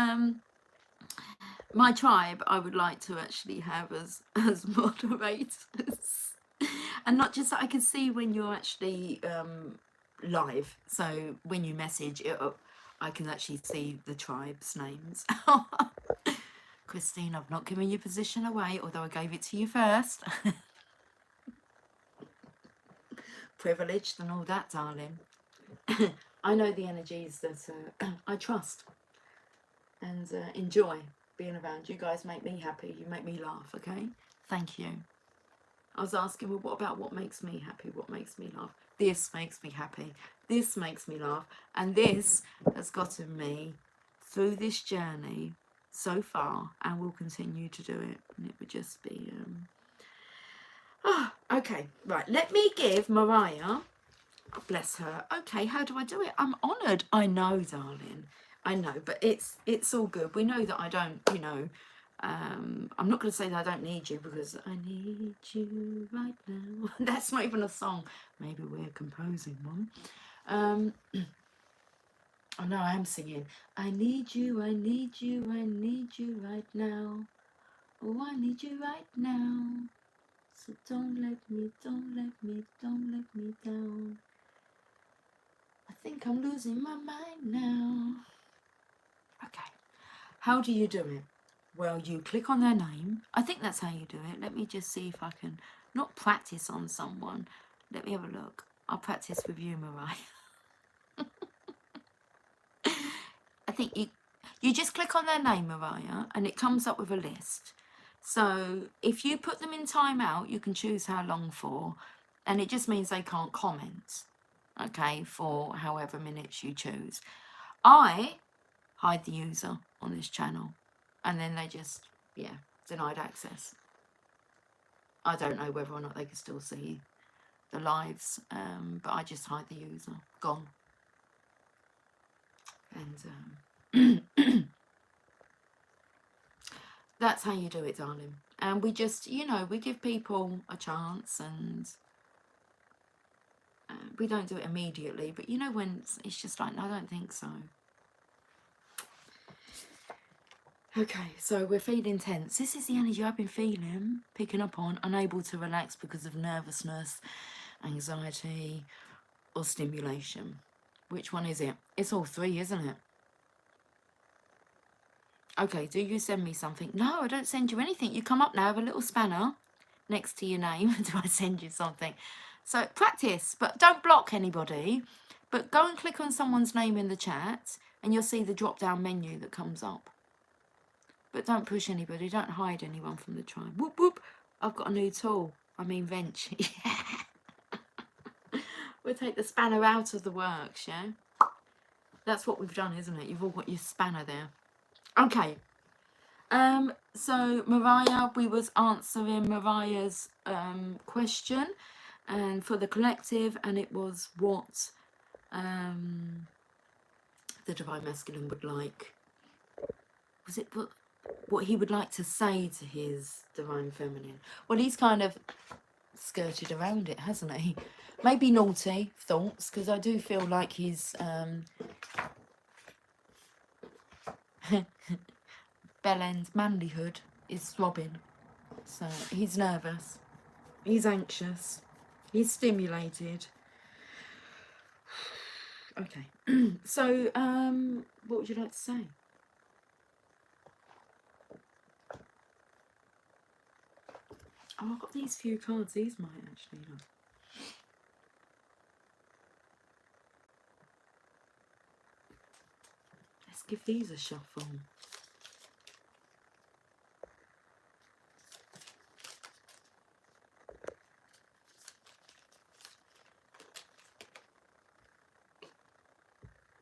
my tribe I would like to actually have as moderators. And not just that I can see when you're actually live. So when you message it up, I can actually see the tribe's names. Christine, I've not given your position away, although I gave it to you first. Privileged and all that, darling. I know the energies that I trust and enjoy being around. You guys make me happy. You make me laugh, okay? Thank you. I was asking, well, what about what makes me happy? What makes me laugh? This makes me happy. This makes me laugh. And this has gotten me through this journey so far, and will continue to do it. And it would just be okay, right, let me give Mariah, bless her. Okay, how do I do it? I'm honoured. I know, darling. I know, but it's all good. We know that I don't, you know, I'm not going to say that I don't need you, because I need you right now. That's not even a song. Maybe we're composing one. Oh no, I am singing. I need you, I need you, I need you right now. Oh, I need you right now. So don't let me, don't let me, don't let me down. I think I'm losing my mind now. Okay. How do you do it? Well, you click on their name. I think that's how you do it. Let me just see if I can not practice on someone. Let me have a look. I'll practice with you, Mariah. I think you just click on their name, Mariah, and it comes up with a list. So if you put them in timeout, you can choose how long for, and it just means they can't comment, okay, for however minutes you choose. I hide the user on this channel, and then they just, yeah, denied access. I don't know whether or not they can still see the lives, but I just hide the user. Gone. And that's how you do it, darling. And we just, you know, we give people a chance, and we don't do it immediately, but you know, when it's just like, I don't think so. Okay, so we're feeling tense. This is the energy I've been feeling, picking up on, unable to relax because of nervousness, anxiety, or stimulation. Which one is it? It's all three, isn't it? Okay, do you send me something? No, I don't send you anything. You come up now with a little spanner next to your name. Do I send you something? So practice, but don't block anybody. But go and click on someone's name in the chat, and you'll see the drop-down menu that comes up. But don't push anybody. Don't hide anyone from the tribe. Whoop, whoop. I've got a new tool. I mean, Venture. We'll take the spanner out of the works, yeah? That's what we've done, isn't it? You've all got your spanner there. Okay. So Mariah, we was answering Mariah's question, and for the collective, and it was what the Divine Masculine would like. Was it what he would like to say to his Divine Feminine? Well, he's kind of skirted around it, hasn't he? Maybe naughty thoughts, because I do feel like he's bell end manlyhood is throbbing. So he's nervous, he's anxious, he's stimulated. Okay. So what would you like to say? Oh, I've got these few cards. These might actually look. Let's give these a shuffle.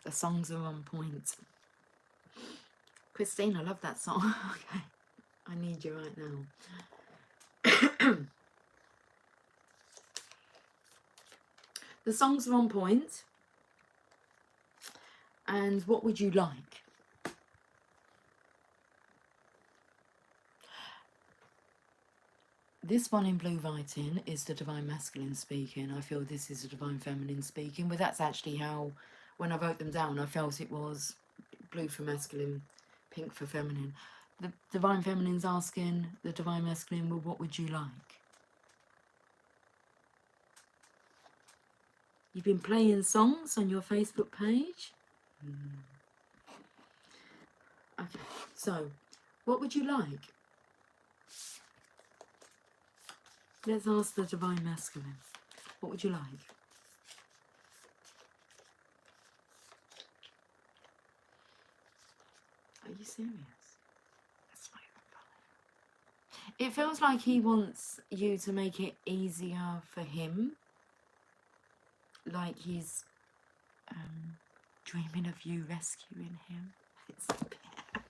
The songs are on point. Christine, I love that song. Okay. I need you right now. The songs are on point. And what would you like? This one in blue writing is the Divine Masculine speaking. I feel this is the Divine Feminine speaking. But that's actually how, when I wrote them down, I felt it was blue for masculine, pink for feminine. The Divine Feminine's asking the Divine Masculine, well, what would you like? You've been playing songs on your Facebook page? Okay, so what would you like? Let's ask the Divine Masculine. What would you like? Are you serious? That's not even funny. It feels like he wants you to make it easier for him. Like he's dreaming of you rescuing him. It's a bear.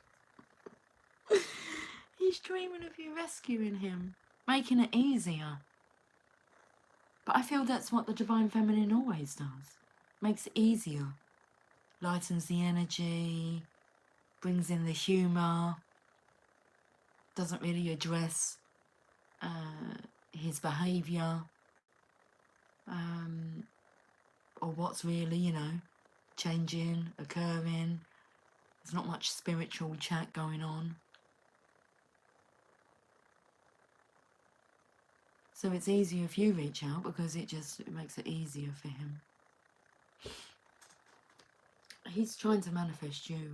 He's dreaming of you rescuing him, making it easier. But I feel that's what the Divine Feminine always does. Makes it easier. lightens the energy, brings in the humour, doesn't really address his behaviour, or what's really, you know, changing, occurring. There's not much spiritual chat going on. So it's easier if you reach out, because it makes it easier for him. He's trying to manifest you,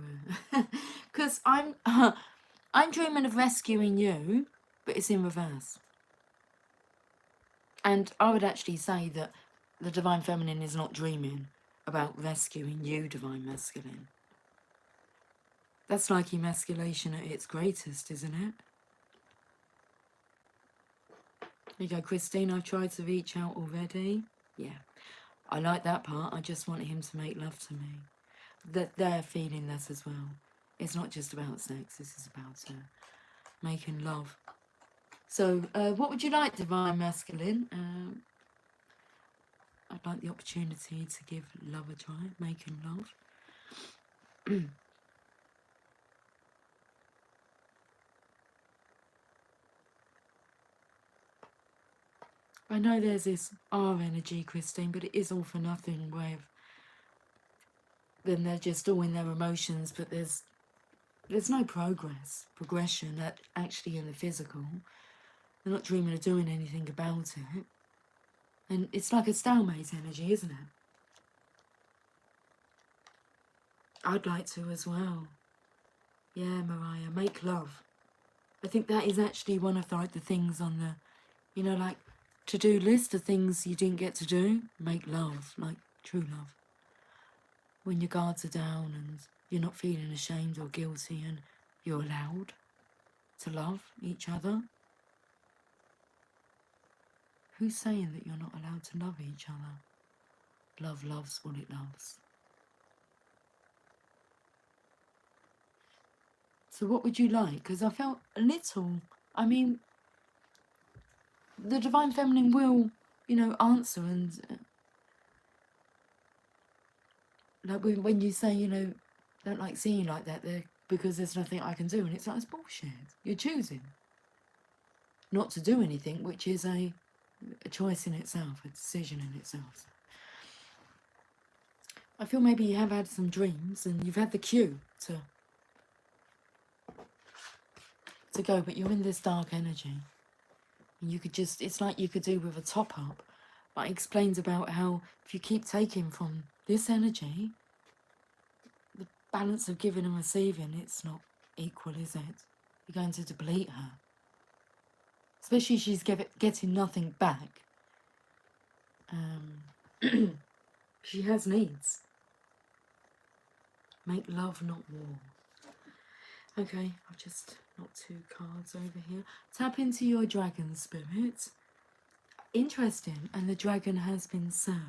because I'm dreaming of rescuing you, but it's in reverse. And I would actually say that the Divine Feminine is not dreaming about rescuing you, Divine Masculine. That's like emasculation at its greatest, isn't it? There you go, Christine, I tried to reach out already. Yeah, I like that part. I just want him to make love to me. That they're feeling that as well. It's not just about sex, this is about making love. So, what would you like, Divine Masculine? I'd like the opportunity to give love a try, making love. I know there's this R energy, Christine, but it is all for nothing way of... Then they're just all in their emotions, but there's no progression actually in the physical. They're not dreaming of doing anything about it. And it's like a stalemate energy, isn't it? I'd like to as well. Yeah, Mariah, make love. I think that is actually one of the things on the, you know, like, to-do list of things you didn't get to do. Make love, like true love. When your guards are down and you're not feeling ashamed or guilty and you're allowed to love each other. Who's saying that you're not allowed to love each other? Love loves what it loves. So what would you like? Because I felt a little, I mean, the Divine Feminine will, you know, answer, and like when you say, you know, don't like seeing you like that, because there's nothing I can do, and it's like, it's bullshit. You're choosing not to do anything, which is a choice in itself, a decision in itself. I feel maybe you have had some dreams and you've had the cue to go, but you're in this dark energy. And you could just, it's like you could do with a top up. But it explains about how if you keep taking from this energy, the balance of giving and receiving, it's not equal, is it? You're going to deplete her. Especially if she's getting nothing back. She has needs. Make love, not war. Okay, I'll just knock 2 cards over here. Tap into your dragon spirit. Interesting, and the dragon has been served.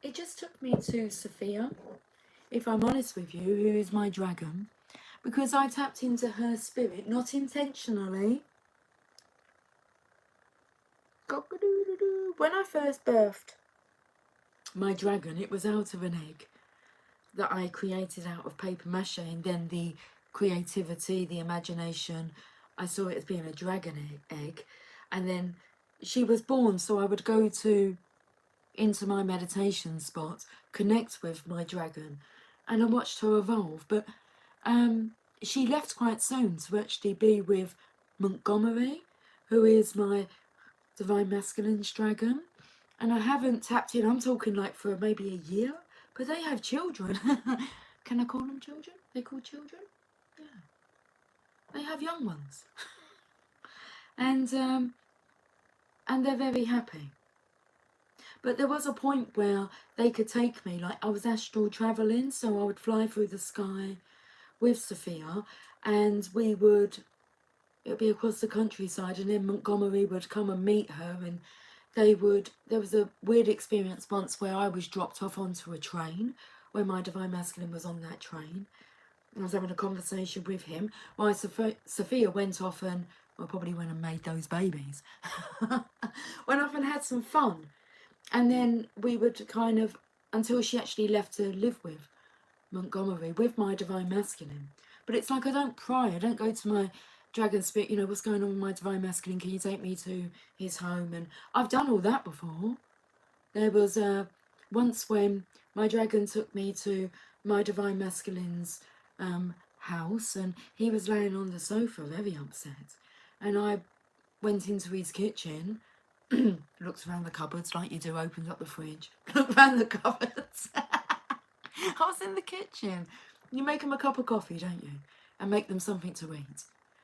It just took me to Sophia, if I'm honest with you, who is my dragon, because I tapped into her spirit, not intentionally. When I first birthed my dragon, it was out of an egg that I created out of paper mache, and then the creativity, the imagination, I saw it as being a dragon egg, and then she was born, so I would go into my meditation spot, connect with my dragon, and I watched her evolve. But she left quite soon to actually be with Montgomery, who is my Divine Masculine's dragon, and I haven't tapped in, I'm talking like for maybe a year, but they have children. Can I call them children? They're called children? Yeah. They have young ones. And they're very happy. But there was a point where they could take me, like I was astral travelling, so I would fly through the sky with Sophia, and it would be across the countryside, and then Montgomery would come and meet her, and there was a weird experience once where I was dropped off onto a train, where my Divine Masculine was on that train, I was having a conversation with him while Sophia went off and, well, probably went and made those babies. Went off and had some fun. And then we would kind of, until she actually left to live with Montgomery, with my Divine Masculine. But it's like I don't pry. I don't go to my Dragon Spirit, you know, what's going on with my Divine Masculine? Can you take me to his home? And I've done all that before. There was once when my dragon took me to my Divine Masculine's house, and he was laying on the sofa very upset, and I went into his kitchen, looked around the cupboards like you do, opened up the fridge, looked around the cupboards. I was in the kitchen. You make them a cup of coffee, don't you, and make them something to eat.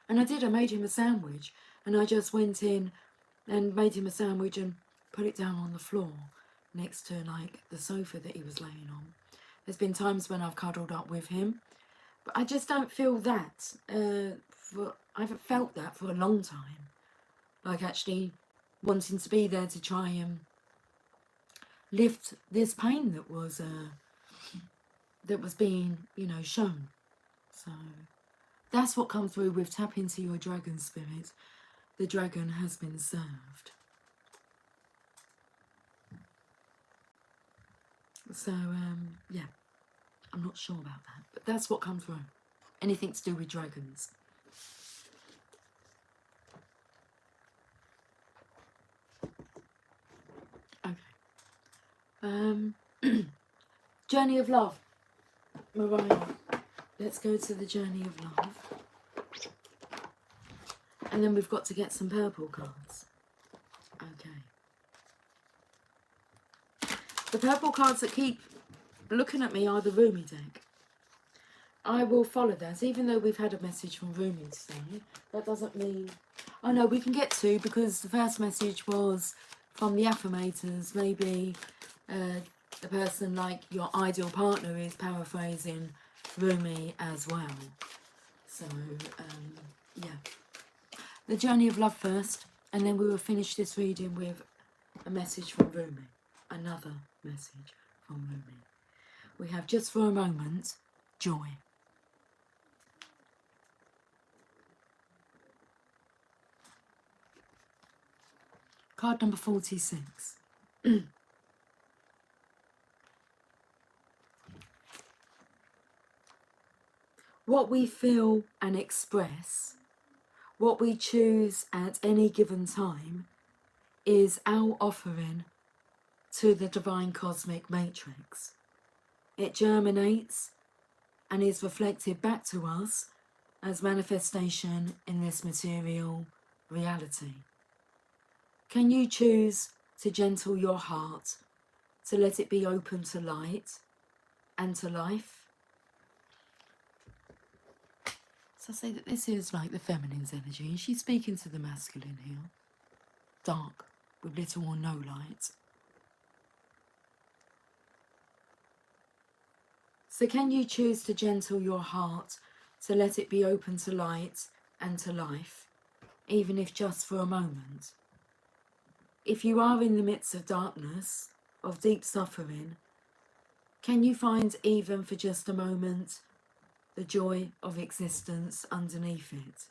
And I did. I made him a sandwich, and I just went in and made him a sandwich and put it down on the floor next to like the sofa that he was laying on. There's been times when I've cuddled up with him, but I just don't feel that. I haven't felt that for a long time. Like actually wanting to be there to try and lift this pain that was being, you know, shown. So that's what comes through with tap into your dragon spirit. The dragon has been served. So yeah, I'm not sure about that, but that's what comes through. Anything to do with dragons. Okay. Journey of Love. Mariah. Let's go to the Journey of Love. And then we've got to get some purple cards. Okay. The purple cards that keep looking at me are the Rumi deck. I will follow that, even though we've had a message from Rumi today. That doesn't mean... Oh no, we can get to, because the first message was from the affirmators. Maybe the person, like your ideal partner, is paraphrasing Rumi as well. So, yeah. The Journey of Love first, and then we will finish this reading with a message from Rumi. Another message from Rumi. We have Just for a Moment, Joy. Card number 46. What we feel and express, what we choose at any given time, is our offering to the divine cosmic matrix. It germinates and is reflected back to us as manifestation in this material reality. Can you choose to gentle your heart, to let it be open to light and to life? So I say that this is like the feminine's energy, and she's speaking to the masculine here. Dark, with little or no light. So can you choose to gentle your heart, to let it be open to light and to life, even if just for a moment? If you are in the midst of darkness, of deep suffering, can you find, even for just a moment, the joy of existence underneath it?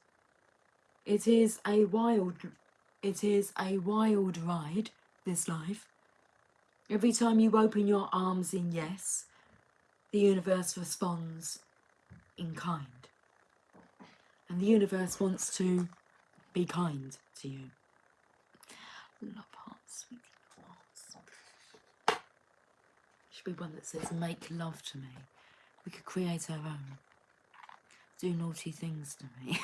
It is a wild ride, this life. Every time you open your arms in yes, the universe responds in kind. And the universe wants to be kind to you. Love hearts, sweet hearts. Should be one that says, make love to me. We could create our own. Do naughty things to me.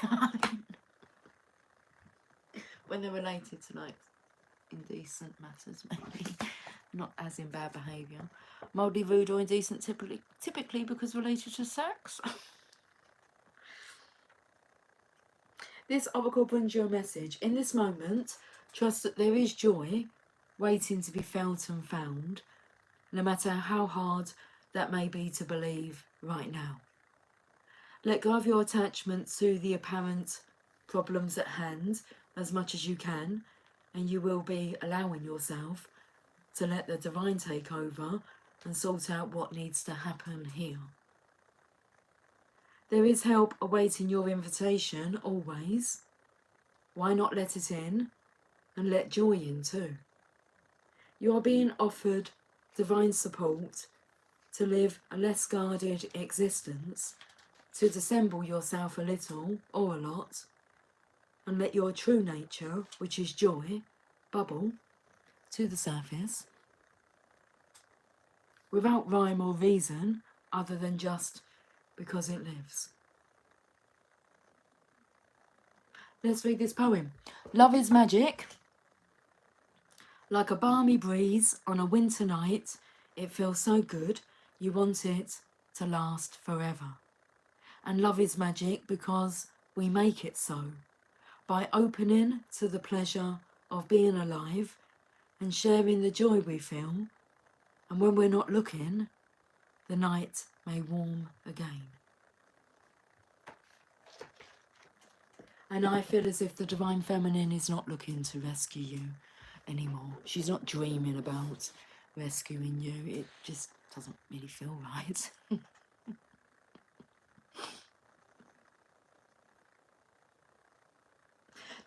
When they're related to like indecent matters, maybe. Not as in bad behaviour. Mildly rude or indecent, typically because related to sex. This oracle brings you a message. In this moment, trust that there is joy waiting to be felt and found, no matter how hard that may be to believe right now. Let go of your attachment to the apparent problems at hand as much as you can, and you will be allowing yourself to let the divine take over and sort out what needs to happen here. There is help awaiting your invitation, always. Why not let it in and let joy in too? You are being offered divine support to live a less guarded existence, to dissemble yourself a little or a lot, and let your true nature, which is joy, bubble to the surface, without rhyme or reason, other than just because it lives. Let's read this poem. Love is magic. Like a balmy breeze on a winter night, it feels so good, you want it to last forever. And love is magic because we make it so, by opening to the pleasure of being alive and sharing the joy we feel. And when we're not looking, the night may warm again. And I feel as if the Divine Feminine is not looking to rescue you anymore. She's not dreaming about rescuing you. It just doesn't really feel right.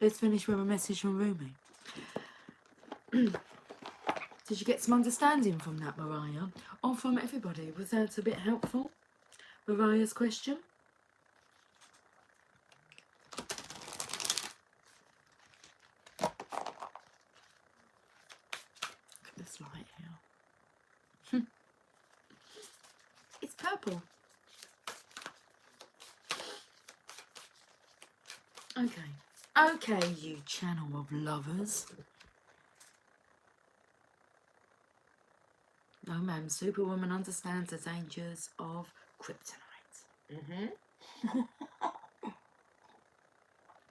Let's finish with a message from Rumi. Did you get some understanding from that, Mariah? Or from everybody? Was that a bit helpful? Mariah's question? Look at this light here. It's purple. Okay. Okay, you channel of lovers. No, ma'am, Superwoman understands the dangers of kryptonite.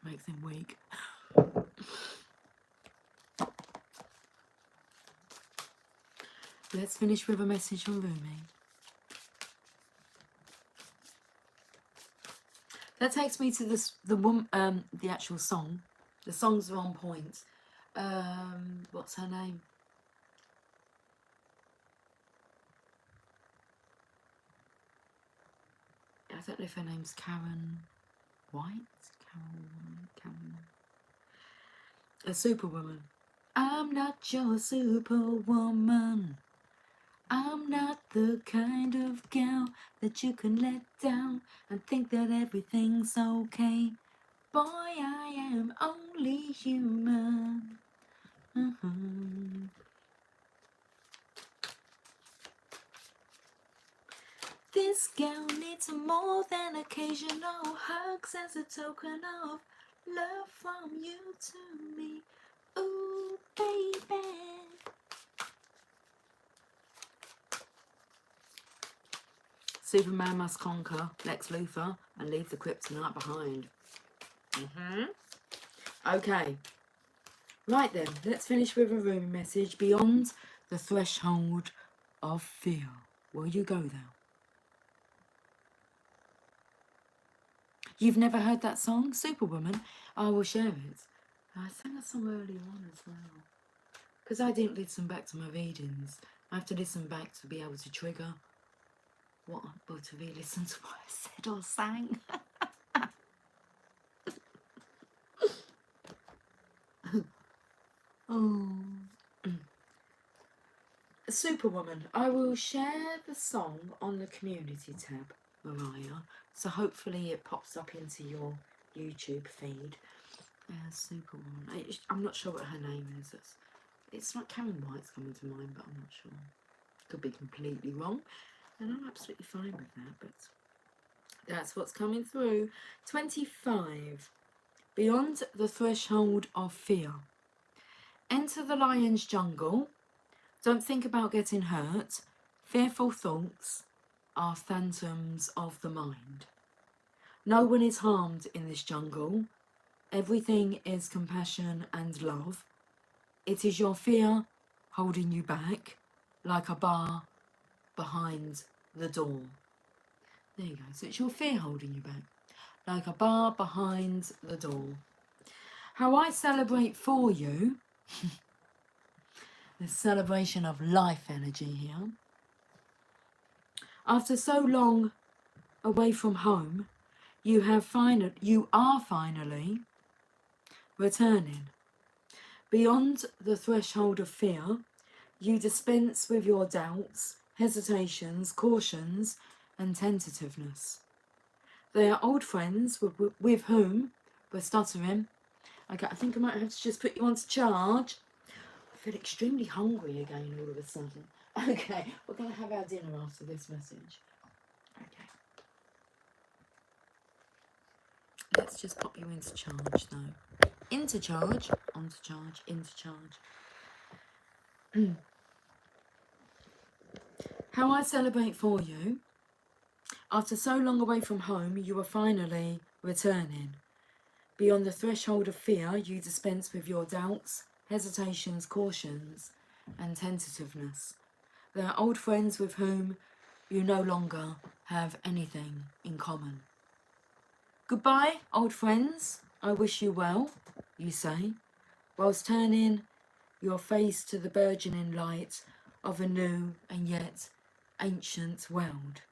Makes him weak. Let's finish with a message from Rumi. That takes me to the actual song. The songs are on point. What's her name? I don't know if her name's Karen White. Karen. A Superwoman. I'm not your Superwoman. I'm not the kind of gal that you can let down and think that everything's okay. Boy, I am only human. This gal needs more than occasional hugs as a token of love from you to me. Ooh, baby. Superman must conquer Lex Luthor and leave the kryptonite behind. Okay. Right then, let's finish with a Rumi message. Beyond the threshold of fear. Will you go there? You've never heard that song, Superwoman? I will share it. I sang that song earlier on as well. Because I didn't listen back to my readings. I have to listen back to be able to trigger what, or to re-listen to what I said or sang. Oh. Superwoman, I will share the song on the community tab, Mariah, so hopefully it pops up into your YouTube feed. Superwoman. I'm not sure what her name is. It's not Karen White's coming to mind, but I'm not sure. Could be completely wrong, and I'm absolutely fine with that, but that's what's coming through. 25. Beyond the threshold of fear. Enter the lion's jungle. Don't think about getting hurt. Fearful thoughts are phantoms of the mind. No one is harmed in this jungle. Everything is compassion and love. It is your fear holding you back, like a bar behind the door. There you go. So it's your fear holding you back, like a bar behind the door. How I celebrate for you. This celebration of life energy here. After so long away from home, You are finally returning. Beyond the threshold of fear, you dispense with your doubts, hesitations, cautions, and tentativeness. They are old friends with whom we're stuttering. Okay, I think I might have to just put you on to charge. I feel extremely hungry again all of a sudden. Okay, we're going to have our dinner after this message. Okay. Let's just pop you into charge though. Into charge, onto charge, into charge. How I celebrate for you. After so long away from home, you are finally returning. Beyond the threshold of fear, you dispense with your doubts, hesitations, cautions, and tentativeness. They are old friends with whom you no longer have anything in common. Goodbye, old friends. I wish you well, you say, whilst turning your face to the burgeoning light of a new and yet ancient world.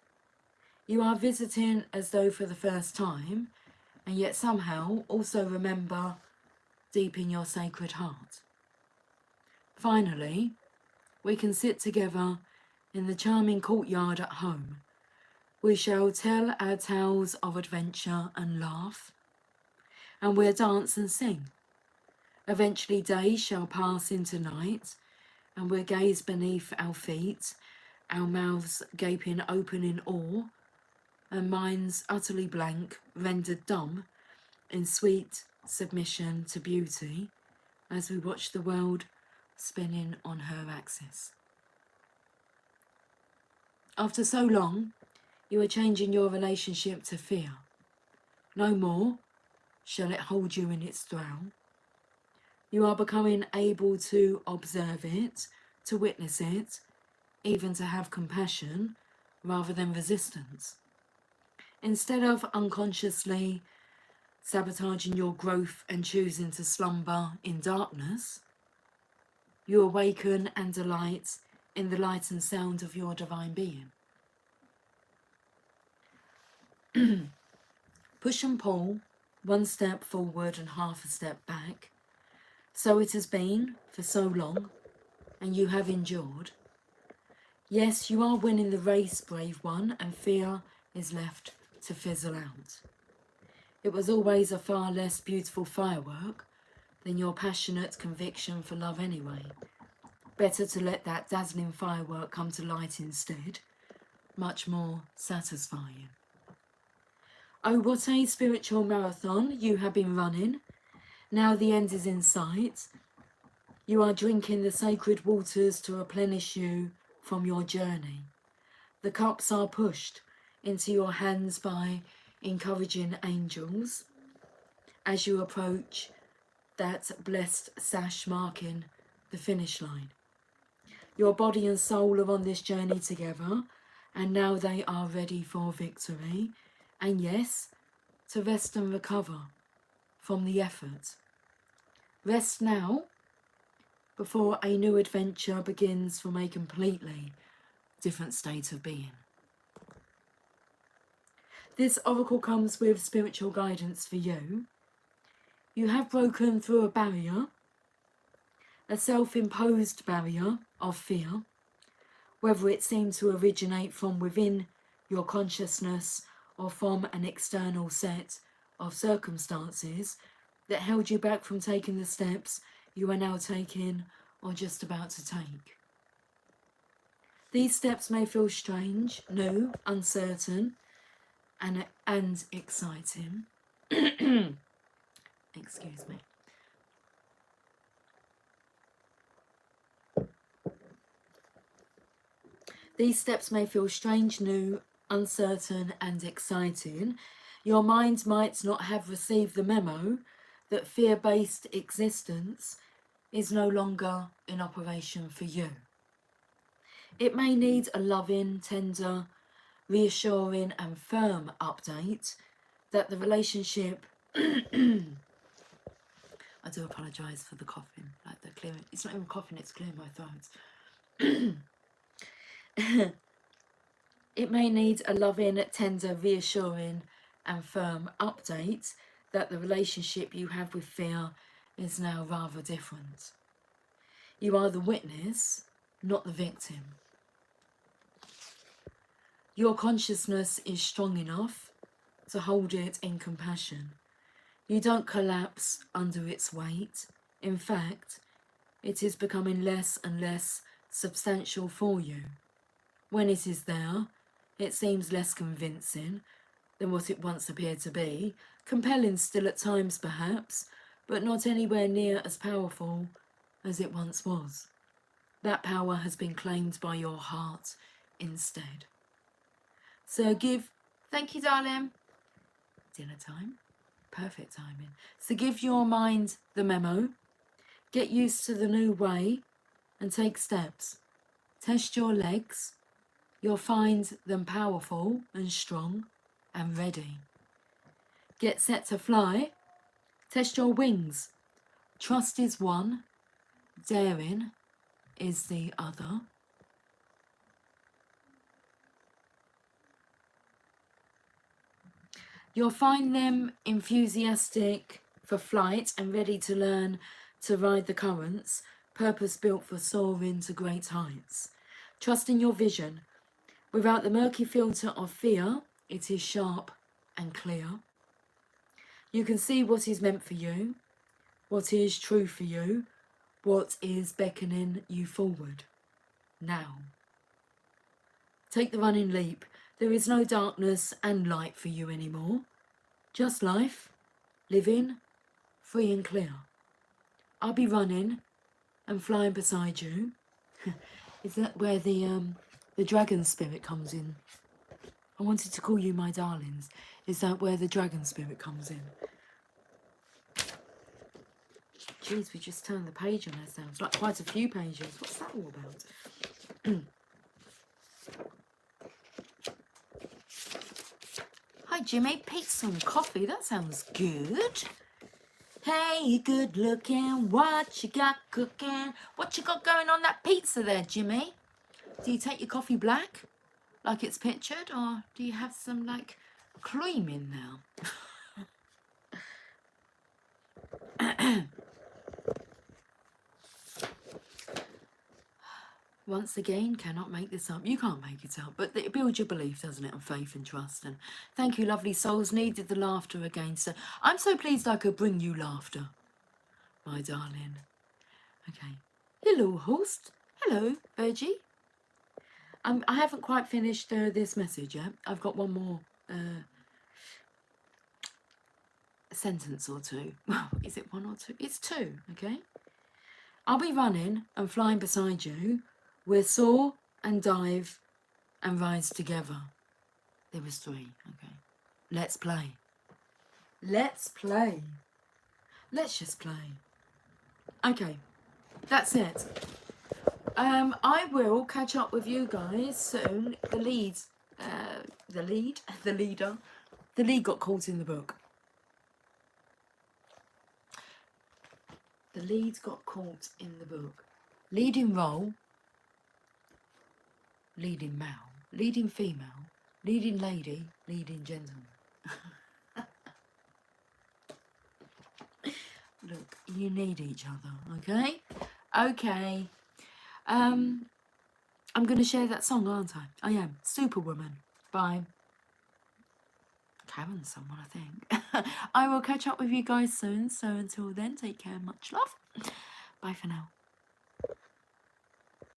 You are visiting as though for the first time, and yet somehow also remember deep in your sacred heart. Finally, we can sit together in the charming courtyard at home. We shall tell our tales of adventure and laugh, and we'll dance and sing. Eventually day shall pass into night, and we'll gaze beneath our feet, our mouths gaping open in awe, and minds utterly blank, rendered dumb, in sweet submission to beauty, as we watch the world spinning on her axis. After so long, you are changing your relationship to fear. No more shall it hold you in its thrall. You are becoming able to observe it, to witness it, even to have compassion rather than resistance. Instead of unconsciously sabotaging your growth and choosing to slumber in darkness, you awaken and delight in the light and sound of your divine being. Push and pull, one step forward and half a step back. So it has been for so long, and you have endured. Yes, you are winning the race, brave one, and fear is left to fizzle out. It was always a far less beautiful firework than your passionate conviction for love anyway. Better to let that dazzling firework come to light instead. Much more satisfying. Oh, what a spiritual marathon you have been running. Now the end is in sight. You are drinking the sacred waters to replenish you from your journey. The cups are pushed into your hands by encouraging angels as you approach that blessed sash marking the finish line. Your body and soul are on this journey together, and now they are ready for victory, and yes, to rest and recover from the effort. Rest now before a new adventure begins from a completely different state of being. This oracle comes with spiritual guidance for you. You have broken through a barrier, a self-imposed barrier of fear, whether it seemed to originate from within your consciousness or from an external set of circumstances that held you back from taking the steps you are now taking or just about to take. These steps may feel strange, new, uncertain, and exciting. Excuse me. These steps may feel strange, new, uncertain, and exciting. Your mind might not have received the memo that fear-based existence is no longer in operation for you. It may need a loving, tender, reassuring and firm update that the relationship I do apologise for the coughing, like the clearing. It's not even coughing, it's clearing my throat. It may need a loving, tender, reassuring and firm update that the relationship you have with fear is now rather different. You are the witness, not the victim. Your consciousness is strong enough to hold it in compassion. You don't collapse under its weight. In fact, it is becoming less and less substantial for you. When it is there, it seems less convincing than what it once appeared to be, compelling still at times perhaps, but not anywhere near as powerful as it once was. That power has been claimed by your heart instead. So thank you darling, dinner time, perfect timing. So give your mind the memo, get used to the new way and take steps. Test your legs, you'll find them powerful and strong and ready. Get set to fly, test your wings. Trust is one, daring is the other. You'll find them enthusiastic for flight and ready to learn to ride the currents, purpose-built for soaring to great heights. Trust in your vision. Without the murky filter of fear, it is sharp and clear. You can see what is meant for you, what is true for you, what is beckoning you forward. Now. Take the running leap. There is no darkness and light for you anymore. Just life, living, free and clear. I'll be running and flying beside you. Is that where the dragon spirit comes in? I wanted to call you my darlings. Is that where the dragon spirit comes in? Jeez, we just turned the page on ourselves. Like quite a few pages. What's that all about? Hi Jimmy, pizza and coffee, that sounds good. Hey, good looking, what you got cooking? What you got going on that pizza there, Jimmy? Do you take your coffee black, like it's pictured, or do you have some, like, cream in now? Once again, cannot make this up. You can't make it up, but it builds your belief, doesn't it, and faith and trust. And thank you, lovely souls. Needed the laughter again. So I'm so pleased I could bring you laughter, my darling. Okay. Hello, host. Hello, Virgie. I haven't quite finished this message yet. I've got one more sentence or two. Well, is it one or two? It's two, okay? I'll be running and flying beside you. We'll soar and dive and rise together. There was three, okay. Let's play. Let's play. Let's just play. Okay, that's it. I will catch up with you guys soon. The lead got caught in the book. The lead got caught in the book. Leading role, leading male, leading female, leading lady, leading gentleman. Look, you need each other, okay? Okay. I'm going to share that song, aren't I? I am. Superwoman by Karen someone, I think. I will catch up with you guys soon. So until then, take care. Much love. Bye for now.